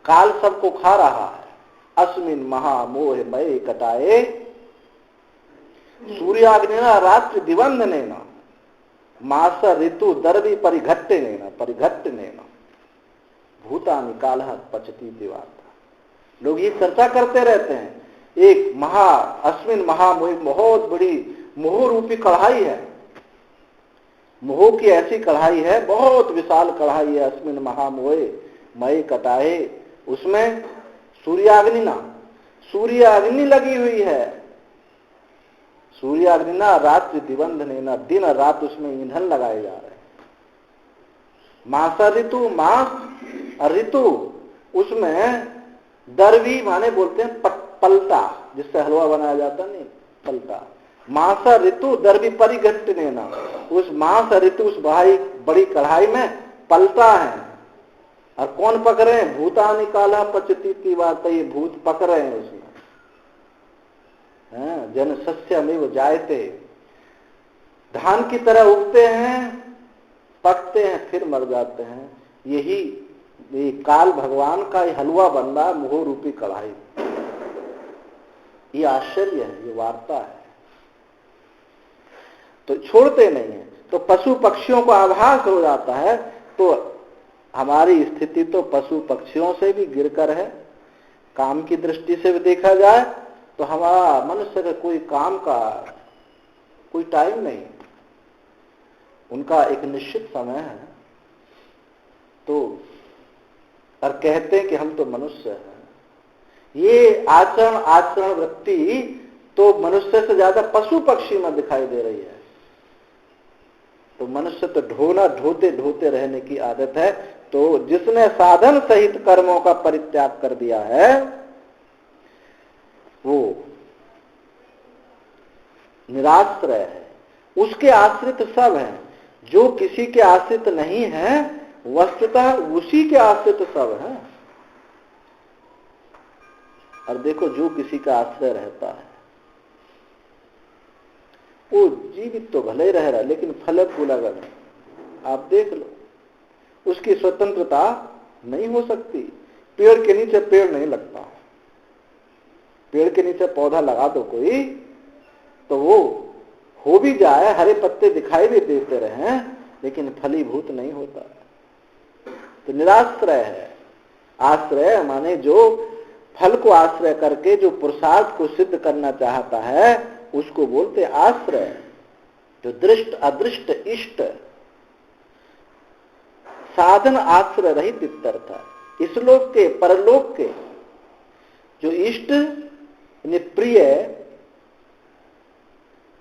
काल सबको खा रहा है। अस्मिन महामोह मय कटाए सूर्याग्निना रात्रि दिवंदनेन मास ऋतु दर्वी परिघट्टनेन भूतानि कालः पचती दिवाता। लोग ये चर्चा करते रहते हैं। एक अस्मिन महामोह, बहुत बड़ी मोह रूपी कढ़ाई है। मोह की ऐसी कढ़ाई है, बहुत विशाल कढ़ाई है। अस्मिन महामोह मय कटाए, उसमें सूर्याग्नि लगी हुई है। सूर्याग्निना रात्रि दिवंधनेना, दिन और रात उसमें ईंधन लगाए जा रहे हैं। मासा ऋतु, मास और ऋतु, उसमें दरवी माने बोलते हैं पलटा, जिससे हलवा बनाया जाता नहीं, पलटा। मासा ऋतु दरवी परिघट्टनेना, उस मास ऋतु उस बड़ी कढ़ाई में पलटा है। और कौन पक रहे हैं? भूतानि कालः पचती दिवाता। ये भूत पक रहे हैं उसमें। जन सस्यमेव जायते, धान की तरह उगते हैं, पकते हैं, फिर मर जाते हैं। यही काल भगवान का हलवा बन रहा, मोह रूपी कढ़ाई। ये आश्चर्य है, ये वार्ता है। तो छोड़ते नहीं है। तो पशु पक्षियों को आभास हो जाता है। तो हमारी स्थिति तो पशु पक्षियों से भी गिरकर है। काम की दृष्टि से भी देखा जाए तो हमारा मनुष्य का कोई काम का कोई टाइम नहीं, उनका एक निश्चित समय है। तो और कहते हैं कि हम तो मनुष्य हैं। ये आचरण वृत्ति तो मनुष्य से ज्यादा पशु पक्षी में दिखाई दे रही है। तो मनुष्य तो ढोते रहने की आदत है। तो जिसने साधन सहित कर्मों का परित्याग कर दिया है, वो निराश्रय है। उसके आश्रित सब हैं। जो किसी के आश्रित नहीं है, वस्तुतः उसी के आश्रित सब हैं। और देखो, जो किसी का आश्रय रहता है वो जीवित तो भले रह रहा है, लेकिन फलक बुलागा नहीं। आप देख लो, उसकी स्वतंत्रता नहीं हो सकती। पेड़ के नीचे पेड़ नहीं लगता। पेड़ के नीचे पौधा लगा दो कोई, तो वो हो भी जाए, हरे पत्ते दिखाई भी देते रहे, लेकिन फलीभूत नहीं होता। तो निराश्रय है। आश्रय माने जो फल को आश्रय करके जो पुरुषार्थ को सिद्ध करना चाहता है, उसको बोलते आश्रय। जो दृष्ट अदृष्ट इष्ट साधन आश्रय रहित इत्यर्थ है। इस लोक के परलोक के जो इष्ट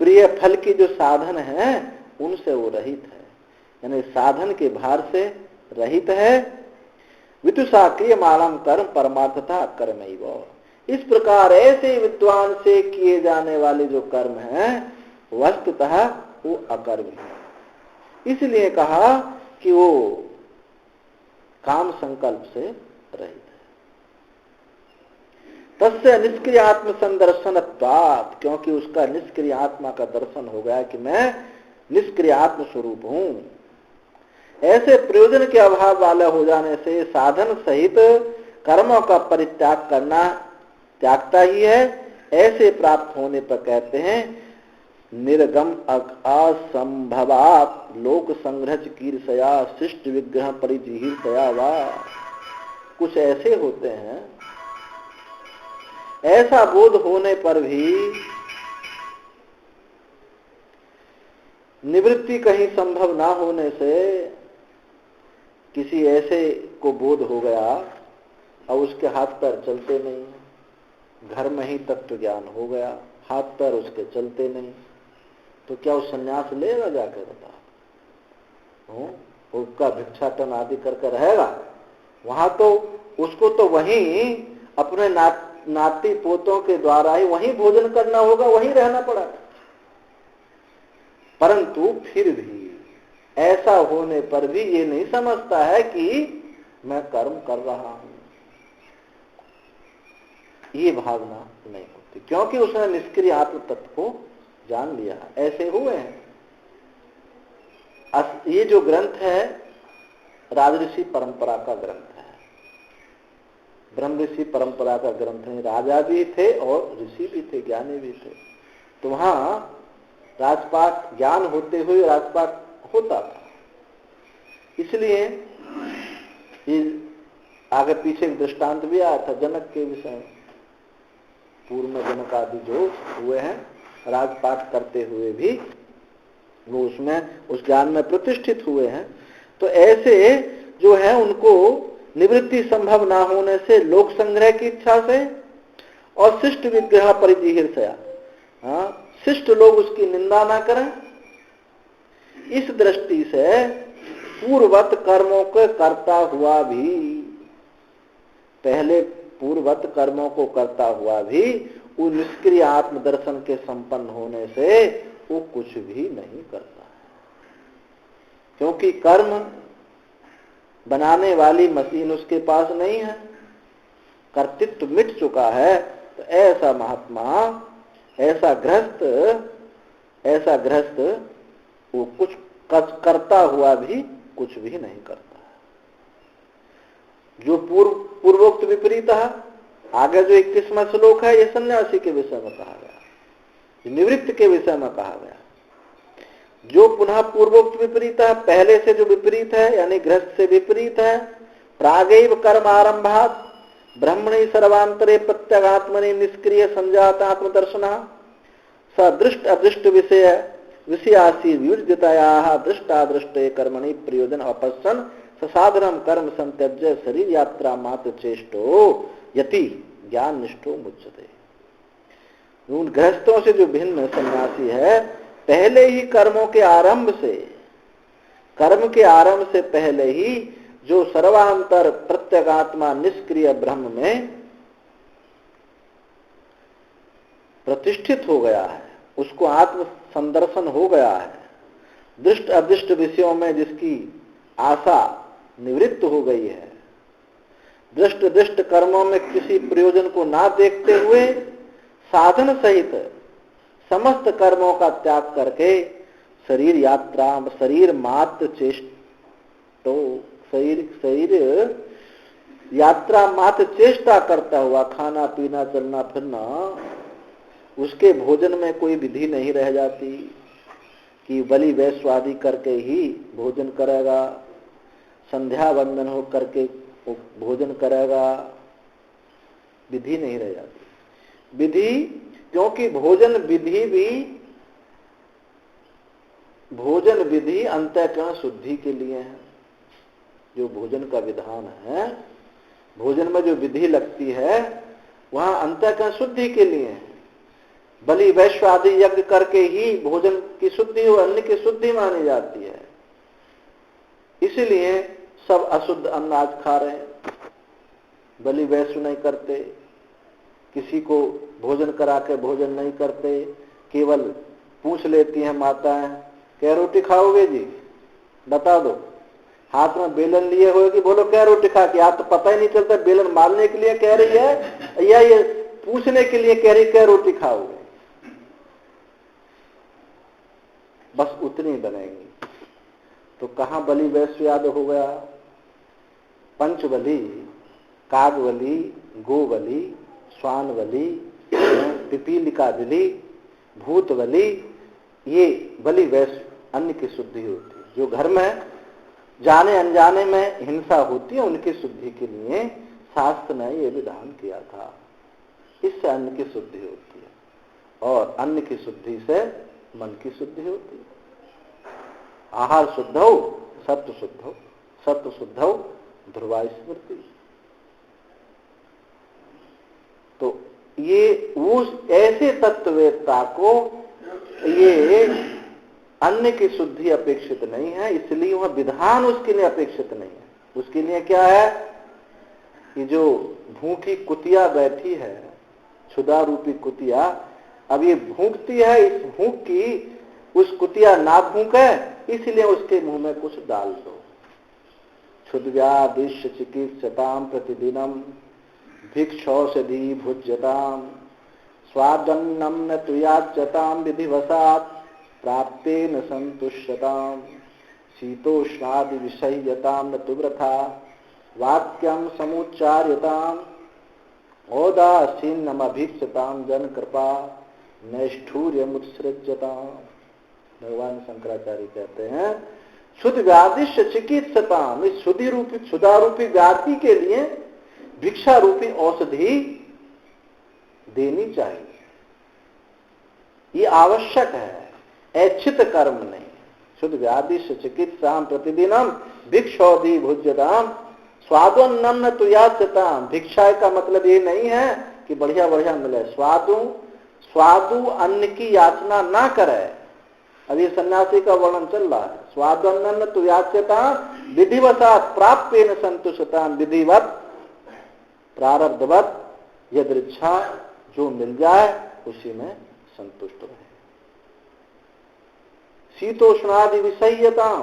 प्रिय फल की जो साधन है उनसे वो रहित है, यानी साधन के भार से रहित है। विदुषा क्रियमाणम कर्म परमार्थता कर्मैव। इस प्रकार ऐसे विद्वान से किए जाने वाले जो कर्म हैं वस्तुतः वो अकर्म है। इसलिए कहा कि वो काम संकल्प से रहित है। तस्य निष्क्रिय आत्म संदर्शनत्वात्, क्योंकि उसका निष्क्रिय आत्मा का दर्शन हो गया कि मैं निष्क्रिय आत्म स्वरूप हूं। ऐसे प्रयोजन के अभाव वाला हो जाने से साधन सहित कर्मों का परित्याग करना त्यागता ही है। ऐसे प्राप्त होने पर कहते हैं निर्गम असंभवात लोक संग्रह कीर्षया शिष्ट विग्रह परिजिहीर्षया वा। कुछ ऐसे होते हैं, ऐसा बोध होने पर भी निवृत्ति कहीं संभव ना होने से किसी ऐसे को बोध हो गया और उसके हाथ पैर चलते नहीं, घर में ही तत्व ज्ञान हो गया, हाथ पैर उसके चलते नहीं, तो क्या वो सन्यास लेगा जाकर बता? उसका भिक्षाटन आदि करके रहेगा वहां, तो उसको तो वहीं अपने नाती पोतों के द्वारा ही वहीं भोजन करना होगा, वहीं रहना पड़ा। परंतु फिर भी ऐसा होने पर भी ये नहीं समझता है कि मैं कर्म कर रहा हूं, ये भावना नहीं होती, क्योंकि उसने निष्क्रिय आत्म तत्व को जान लिया। ऐसे हुए हैं। ये जो ग्रंथ है राजऋषि परंपरा का ग्रंथ है, ब्रह्म ऋषि परंपरा का ग्रंथ है। राजा भी थे और ऋषि भी थे, ज्ञानी भी थे। तो वहां राजपाट ज्ञान होते हुए राजपाट होता था। इसलिए ये आगे पीछे दृष्टांत भी आया था जनक के विषय में। पूर्व में जनक आदि जो हुए हैं राजपाट करते हुए भी वो उसमें उस ज्ञान में प्रतिष्ठित हुए हैं। तो ऐसे जो है उनको निवृत्ति संभव ना होने से लोक संग्रह की इच्छा से और शिष्ट विग्रह परिजिहीर्षया, शिष्ट लोग उसकी निंदा ना करें, इस दृष्टि से पूर्ववत कर्मों को करता हुआ भी, पहले पूर्ववत कर्मों को करता हुआ भी वो निष्क्रिय आत्म दर्शन के संपन्न होने से वो कुछ भी नहीं करता है, क्योंकि कर्म बनाने वाली मशीन उसके पास नहीं है, कर्तृत्व मिट चुका है। तो ऐसा महात्मा, ऐसा गृहस्थ वो कुछ करता हुआ भी कुछ भी नहीं करता है। जो पूर्वोक्त विपरीत है, आगे जो 21वां श्लोक है, ये सन्यासी के विषय में कहा गया, निवृत्त के विषय में कहा गया। जो पुनः पूर्वोक्त विपरीत है, पहले से जो विपरीत है यानी गृहस्थ से विपरीत है, प्रागैव कर्म आरंभात ब्रह्मणि सर्वांतरे प्रत्यगात्मनि निष्क्रिय संजात आत्मदर्शना स दृष्ट अदृष्ट विषयासी विवर्जितायाः दृष्टादृष्टे कर्मणि प्रयोजन अपश्यन् ससाधनम कर्म संत्यज्य शरीर यात्रा मात्र चेष्टो यति ज्ञान निष्ठो मुच्यते। उन गृहस्थों से जो भिन्न सन्यासी है, पहले ही कर्म के आरंभ से पहले ही जो सर्वांतर प्रत्यगात्मा निष्क्रिय ब्रह्म में प्रतिष्ठित हो गया है, उसको आत्म संदर्शन हो गया है, दृष्ट अदृष्ट विषयों में जिसकी आशा निवृत्त हो गई है, दृष्ट दृष्ट कर्मों में किसी प्रयोजन को ना देखते हुए साधन सहित समस्त कर्मों का त्याग करके शरीर यात्रा, शरीर मात्र चेष्टो, शरीर यात्रा मात्र चेष्टा करता हुआ, खाना पीना चलना फिरना, उसके भोजन में कोई विधि नहीं रह जाती कि बलि वैश्वादि करके ही भोजन करेगा, संध्या वंदन हो करके भोजन करेगा, विधि नहीं रह जाती। विधि, क्योंकि भोजन विधि भी भोजन विधि अंतःकरण शुद्धि के लिए है। जो भोजन का विधान है, भोजन में जो विधि लगती है, वहां अंतःकरण शुद्धि के लिए है। बलि वैश्व आदि यज्ञ करके ही भोजन की शुद्धि और अन्न की शुद्धि मानी जाती है। इसलिए सब अशुद्ध अन्न आज खा रहे हैं। बलि वैश्व नहीं करते, किसी को भोजन करा के भोजन नहीं करते, केवल पूछ लेती हैं माताएं, क्या रोटी खाओगे जी, बता दो। हाथ में बेलन लिए होगी, बोलो क्या रोटी खा के। आप तो पता ही नहीं चलता बेलन मारने के लिए कह रही है या ये पूछने के लिए कह रही क्या रोटी खाओगे। बस उतनी बनेगी। तो कहां बलि वैश्व याद हो गया? पंचबली, कागबली, गोबली, श्वान बलि, पिपीलिका बलि, भूत बलि, ये बलि वैश्व अन्न की शुद्धि होती है। जो घर में जाने अनजाने में हिंसा होती है, उनकी शुद्धि के लिए शास्त्र ने यह विधान किया था। इससे अन्न की शुद्धि होती है और अन्न की शुद्धि से मन की शुद्धि होती है। आहार शुद्ध हो, सत्व शुद्ध हो, सत्व शुद्ध हो, ध्रुवा स्मृति। तो ये उस ऐसे तत्ववेत्ता को ये अन्न की शुद्धि अपेक्षित नहीं है, इसलिए वह विधान उसके लिए अपेक्षित नहीं है। उसके लिए क्या है कि जो भूखी कुतिया बैठी है, क्षुधा रूपी कुतिया, अब ये भूखती है, इस भूख की उस कुतिया ना भूखे, इसलिए उसके मुंह में कुछ डाल दो। क्षुद्व्यादिश्य चिकित्सताम प्रतिदिनम भिक्षौषधि भुज्यताम स्वादन्नम न तुयाच्यताम विधिवसात् प्राप्तेन संतुष्यताम शीतोष्णादि विषय्यताम न तुव्रथा वाक्यम समुच्चार्यताम औदासीन्नमभीप्सताम जन कृपा नैष्ठुर्यमुत्सृज्यताम। भगवान शंकराचार्य कहते हैं शुद्ध व्याधिश्य चिकित्सताम, इस शुद्धि रूपी क्षुधा रूपी व्याधि के लिए भिक्षा रूपी औषधि देनी चाहिए। ये आवश्यक है, ऐच्छित कर्म नहीं। शुद्ध व्याधिश्य चिकित्साम प्रतिदिनम भिक्षौधि भुज्यताम स्वादोन्नम न तुयाच्यताम। भिक्षा का मतलब ये नहीं है कि बढ़िया बढ़िया मिले, स्वादु अन्न की याचना ना करे। अब ये सन्यासी का वर्णन चल रहा है। स्वादोन्नम न तुयाच्यताम विधिवसात् प्राप्तेन संतुष्टताम, विधिवत प्रारब्धवत यदृच्छा जो मिल जाए उसी में संतुष्ट रहे। शीतोष्णादि विषय्यताम,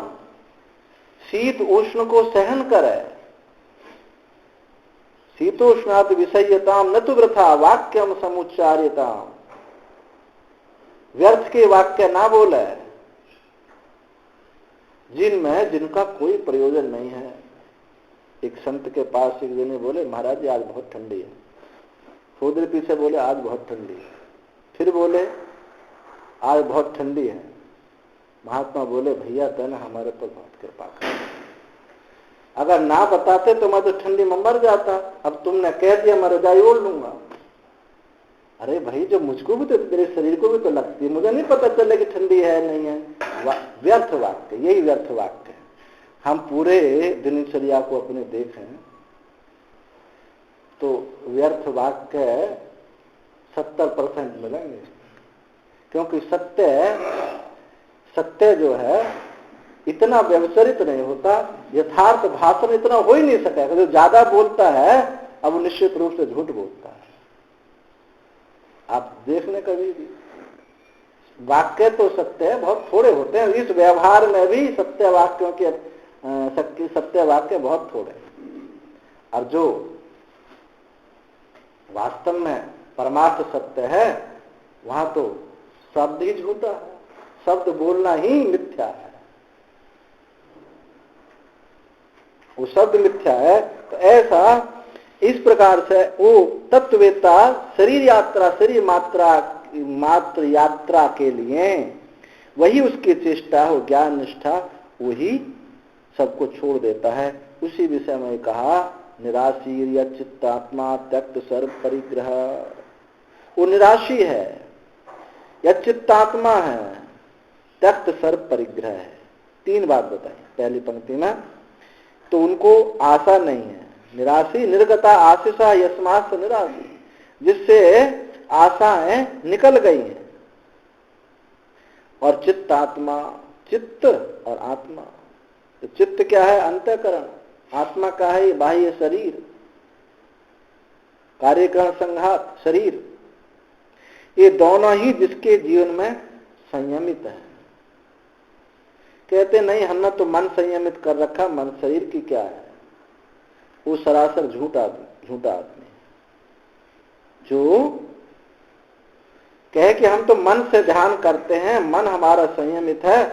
शीत उष्ण को सहन करे। शीतोष्णादि विषय्यताम न तु वृथा वाक्यम समुच्चार्यताम, व्यर्थ के वाक्य ना बोले जिनका कोई प्रयोजन नहीं है। एक संत के पास एक जने बोले महाराज जी आज बहुत ठंडी है। थोड़ी देर पीछे बोले आज बहुत ठंडी है, फिर बोले आज बहुत ठंडी है। महात्मा बोले भैया तेने हमारे पर बहुत कृपा कर, अगर ना बताते तो मैं तो ठंडी में मर जाता, अब तुमने कह दिया मैं रजाई ओढ़ लूंगा। अरे भाई जो मुझको भी तो मेरे शरीर को भी तो लगती है, मुझे नहीं पता चले कि ठंडी है नहीं है। व्यर्थ वाक्य, यही व्यर्थ वाक्य है। हम पूरे दिनचर्या को अपने देखें तो व्यर्थ वाक्य 70% मिलेंगे, क्योंकि सत्य जो है इतना व्यवचरित नहीं होता, यथार्थ भाषण इतना हो ही नहीं सकेगा। जो ज्यादा बोलता है अब निश्चित रूप से झूठ बोलता है। आप देखने कभी भी वाक्य तो सत्य है बहुत थोड़े होते हैं, इस व्यवहार में भी सत्य वाक्यों के सत्य वाक्य बहुत थोड़े। और जो वास्तव में परमार्थ सत्य है वहां तो शब्द ही झूठा है, शब्द बोलना ही मिथ्या है, वो शब्द मिथ्या है। तो ऐसा इस प्रकार से वो तत्ववेत्ता शरीर मात्र यात्रा के लिए वही उसकी चेष्टा हो, ज्ञान निष्ठा वही सबको छोड़ देता है। उसी विषय में कहा निराशीर या चित्तात्मा त्यक्त सर्व परिग्रह। वो निराशी है या चित्तात्मा है, त्यक्त सर्व परिग्रह है। 3 बात बताई पहली पंक्ति में। तो उनको आशा नहीं है, निराशी निर्गता आशीषा यस्मात् निराशी, जिससे आशाएं निकल गई हैं। और चित्त आत्मा, चित्त और आत्मा, तो चित्त क्या है? अंतःकरण। आत्मा का है ये बाह्य शरीर, कार्यकरण संघात शरीर। ये दोनों ही जिसके जीवन में संयमित है। कहते नहीं हमने तो मन संयमित कर रखा, मन शरीर की क्या है? वो सरासर झूठा आदमी जो कहे कि हम तो मन से ध्यान करते हैं, मन हमारा संयमित है,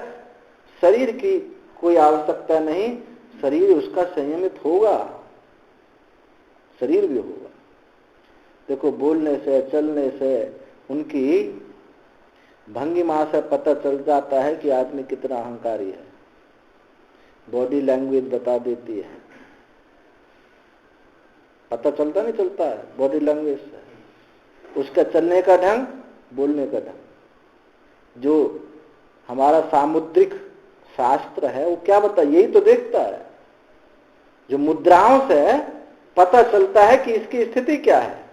शरीर की कोई आवश्यकता नहीं, शरीर उसका संयमित होगा, शरीर भी होगा। देखो बोलने से चलने से उनकी भंगिमा से पता चल जाता है कि आदमी कितना अहंकारी है। बॉडी लैंग्वेज बता देती है, पता चलता नहीं चलता है बॉडी लैंग्वेज से, उसका चलने का ढंग, बोलने का ढंग। जो हमारा सामुद्रिक शास्त्र है वो क्या बता, यही तो देखता है। जो मुद्राओं से पता चलता है कि इसकी स्थिति क्या है,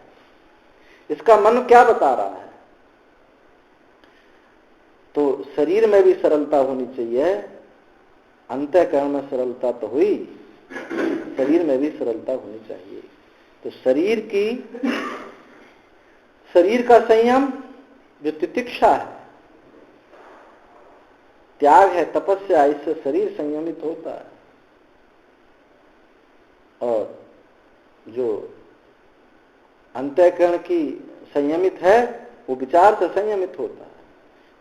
इसका मन क्या बता रहा है। तो शरीर में भी सरलता होनी चाहिए, अंतःकरण में सरलता तो हुई, शरीर में भी सरलता होनी चाहिए। तो शरीर का संयम जो तितिक्षा है, त्याग है, तपस्या, इससे शरीर संयमित होता है। और जो अंतःकरण की संयमित है वो विचार से संयमित होता है।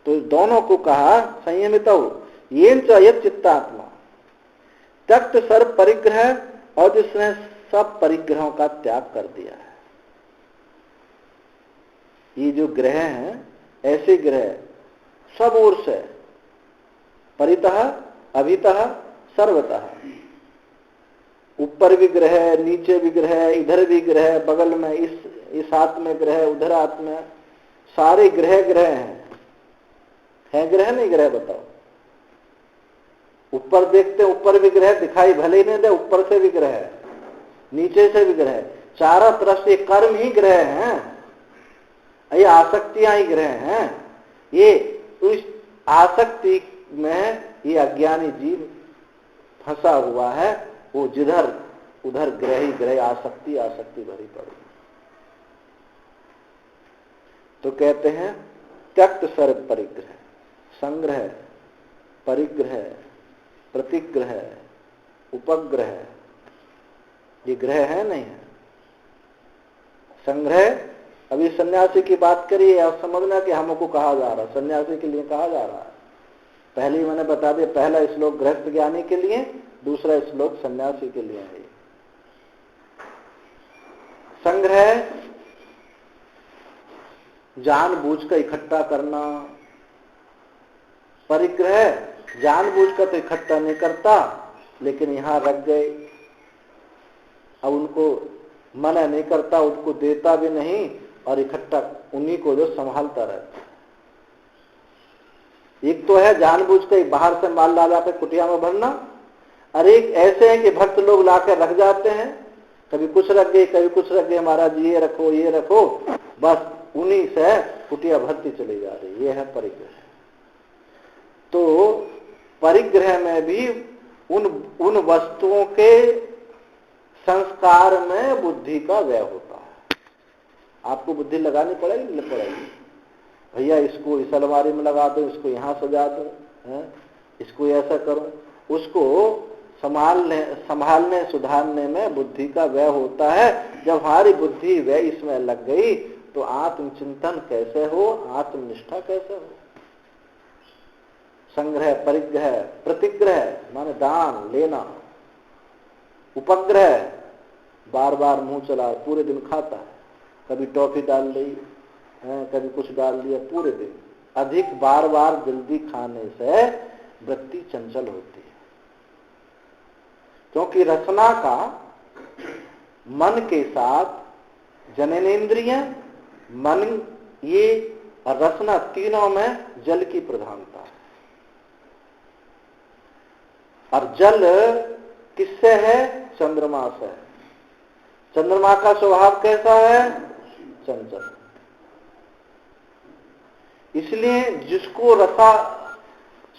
तो दोनों को कहा संयमित हो, येन च यत् चित्तात्मा त्यक्त सर्व परिग्रह, और जिसने सब परिग्रहों का त्याग कर दिया है। ये जो ग्रह हैं ऐसे ग्रह सब ओर से, परितः अभितः सर्वतः, ऊपर भी ग्रह है, नीचे भी ग्रह है, इधर भी ग्रह है, बगल में इस हाथ में ग्रह है, उधर हाथ में, सारे ग्रह हैं। है ग्रह नहीं ग्रह? बताओ। ऊपर देखते ऊपर भी ग्रह दिखाई भले ही नहीं दे, ऊपर से भी ग्रह है, नीचे से भी ग्रह है, चारों तरफ से कर्म ही ग्रह हैं, ये आसक्तियां ही ग्रह हैं। ये उस आसक्ति में ये अज्ञानी जीव फंसा हुआ है, वो जिधर उधर ग्रह ही ग्रह, आसक्ति भरी पड़ी। तो कहते हैं त्यक्त सर्व परिग्रह, संग्रह, परिग्रह, प्रतिग्रह, उपग्रह, ये ग्रह है नहीं है। संग्रह, अभी सन्यासी की बात करिए, आप समझना कि हमको कहा जा रहा है, सन्यासी के लिए कहा जा रहा है। पहले ही मैंने बता दिया, पहला श्लोक गृहस्थ ज्ञानी के लिए, दूसरा श्लोक सन्यासी के लिए है। संग्रह जानबूझकर इकट्ठा करना, परिग्रह जानबूझकर तो इकट्ठा नहीं करता, लेकिन यहां रख गए, अब उनको मना नहीं करता, उनको देता भी नहीं, और इकट्ठा उन्हीं को जो संभालता रहता है। एक तो है जानबूझकर बाहर से माल ला के कुटिया में भरना, और एक ऐसे हैं कि भक्त लोग लाकर रख जाते हैं, कभी कुछ रख गए कभी कुछ रख गए, महाराज ये रखो, बस उन्हीं से कुटिया भरती चली जा रही। ये है परिग्रह। तो परिग्रह में भी उन वस्तुओं के संस्कार में बुद्धि का व्यय होता है। आपको बुद्धि लगानी पड़ेगी, नहीं पड़ेगी? भैया इसको इस अलमारी में लगा दो, इसको यहाँ सजा दो, इसको ऐसा करो, उसको संभालने सुधारने में बुद्धि का व्यय होता है। जब हमारी बुद्धि व्यय इसमें लग गई तो आत्मचिंतन कैसे हो, आत्मनिष्ठा कैसे हो? संग्रह, परिग्रह, प्रतिग्रह माने दान लेना, उपग्रह बार बार मुंह चला, पूरे दिन खाता है, कभी टॉफी डाल ली, कभी कुछ डाल दिया, पूरे दिन। अधिक बार बार जल्दी खाने से वृत्ति चंचल होती है, क्योंकि रचना का मन के साथ जननेन्द्रिय, मन, ये रचना तीनों में जल की प्रधानता है। और जल किससे है? चंद्रमा से है। चंद्रमा का स्वभाव कैसा है? चंचल। इसलिए जिसको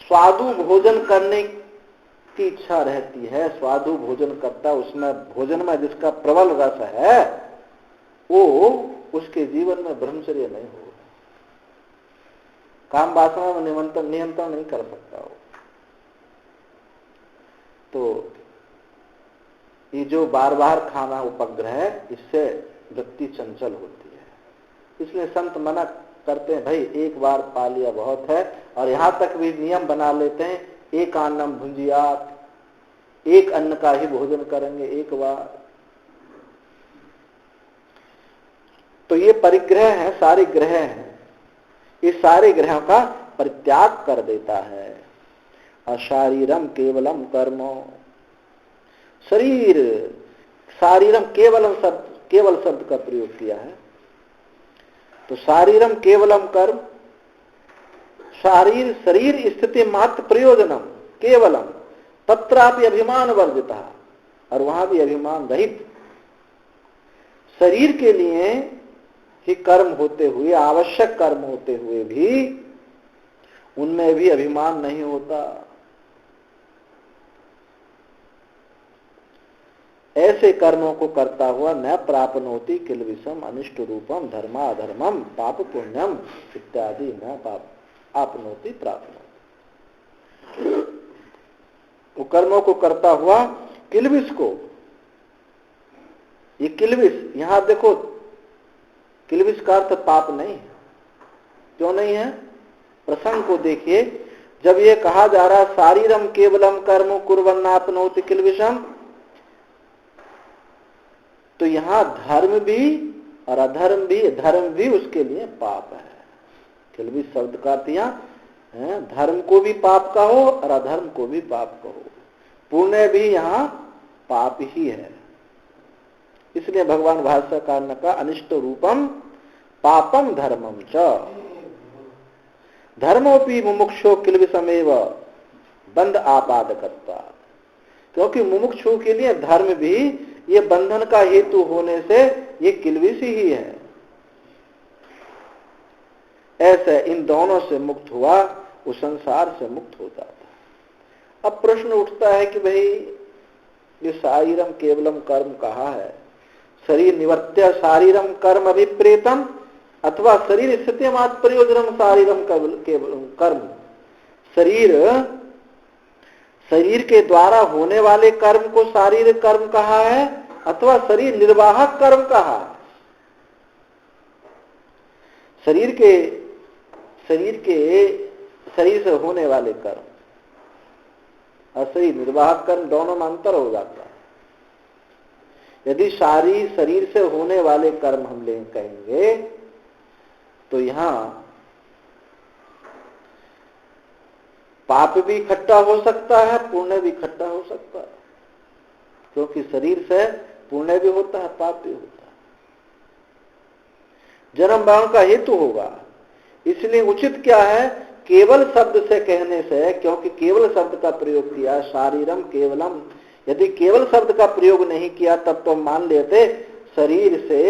स्वादु भोजन करने की इच्छा रहती है, स्वादु भोजन करता, उसमें भोजन में जिसका प्रबल रस है, वो उसके जीवन में ब्रह्मचर्य नहीं होगा, काम वासना में नियंत्रण नहीं कर सकता हो। तो ये जो बार बार खाना उपग्रह है, इससे वृत्ति चंचल होती है। इसलिए संत मना करते हैं, भाई एक बार पा लिया बहुत है। और यहां तक भी नियम बना लेते हैं, एक अन्नम भुंजियात, एक अन्न का ही भोजन करेंगे एक बार। तो ये परिग्रह है, सारे ग्रह हैं, इस सारे ग्रहों का परित्याग कर देता है। अशारीरम केवलम कर्म, शरीर, शारीरम केवल शब्द का प्रयोग किया है। तो शारीरम केवलम कर्म, शरीर स्थिति मात्र प्रयोजनम केवलम, तत्रापि अभिमान वर्जिता, और वहां भी अभिमान रहित। शरीर के लिए ही कर्म होते हुए, आवश्यक कर्म होते हुए भी उनमें भी अभिमान नहीं होता। ऐसे कर्मों को करता हुआ न प्राप्नोति किल्बिषम अनिष्ट रूपम धर्माधर्मम पाप पुण्यम इत्यादि न आपनोति प्राप्नोति। वो कर्मों को करता हुआ किल्बिष को, ये किल्बिष यहां देखो, किल्बिष का अर्थ पाप नहीं है। क्यों नहीं है? प्रसंग को देखिए, जब ये कहा जा रहा शारीरम केवलम कर्म कुर्वन्नाप्नोति किल्बिषम, तो यहां धर्म भी और अधर्म भी, धर्म भी उसके लिए पाप है। किल्बिष शब्द का अर्थ यहाँ धर्म को भी पाप कहो और अधर्म को भी पाप कहो, पुण्य भी यहाँ पाप ही है। इसलिए भगवान भाष्यकार ने कहा अनिष्ट रूपम पापम धर्मम च धर्मोपि मुमुक्षो किल्बिषमेव बंध आपादकत्वा, क्योंकि मुमुक्षु के लिए धर्म भी ये बंधन का हेतु होने से ये किल्बिष ही है। ऐसे इन दोनों से मुक्त हुआ, वो संसार से मुक्त हो जाता। अब प्रश्न उठता है कि भाई ये शारीरम केवलम कर्म कहा है, शरीर निवर्त्य शारीरम कर्म अभिप्रेतम अथवा शरीर स्थिति मात्र प्रयोजनम शारीरम केवलम कर्म, शरीर के द्वारा होने वाले कर्म को शारीरिक कर्म कहा है अथवा शरीर निर्वाहक कर्म कहा है। शरीर से होने वाले कर्म और शरीर निर्वाहक कर्म दोनों में अंतर हो जाता है। यदि शरीर से होने वाले कर्म हम कहेंगे तो यहां पाप भी इकट्ठा हो सकता है, पुण्य भी इकट्ठा हो सकता है, क्योंकि शरीर से पुण्य भी होता है, पाप भी होता है, जन्म मरण का हेतु होगा। इसलिए उचित क्या है, केवल शब्द से कहने से, क्योंकि केवल शब्द का प्रयोग किया, शारीरम केवलम, यदि केवल शब्द का प्रयोग नहीं किया तब तो मान लेते शरीर से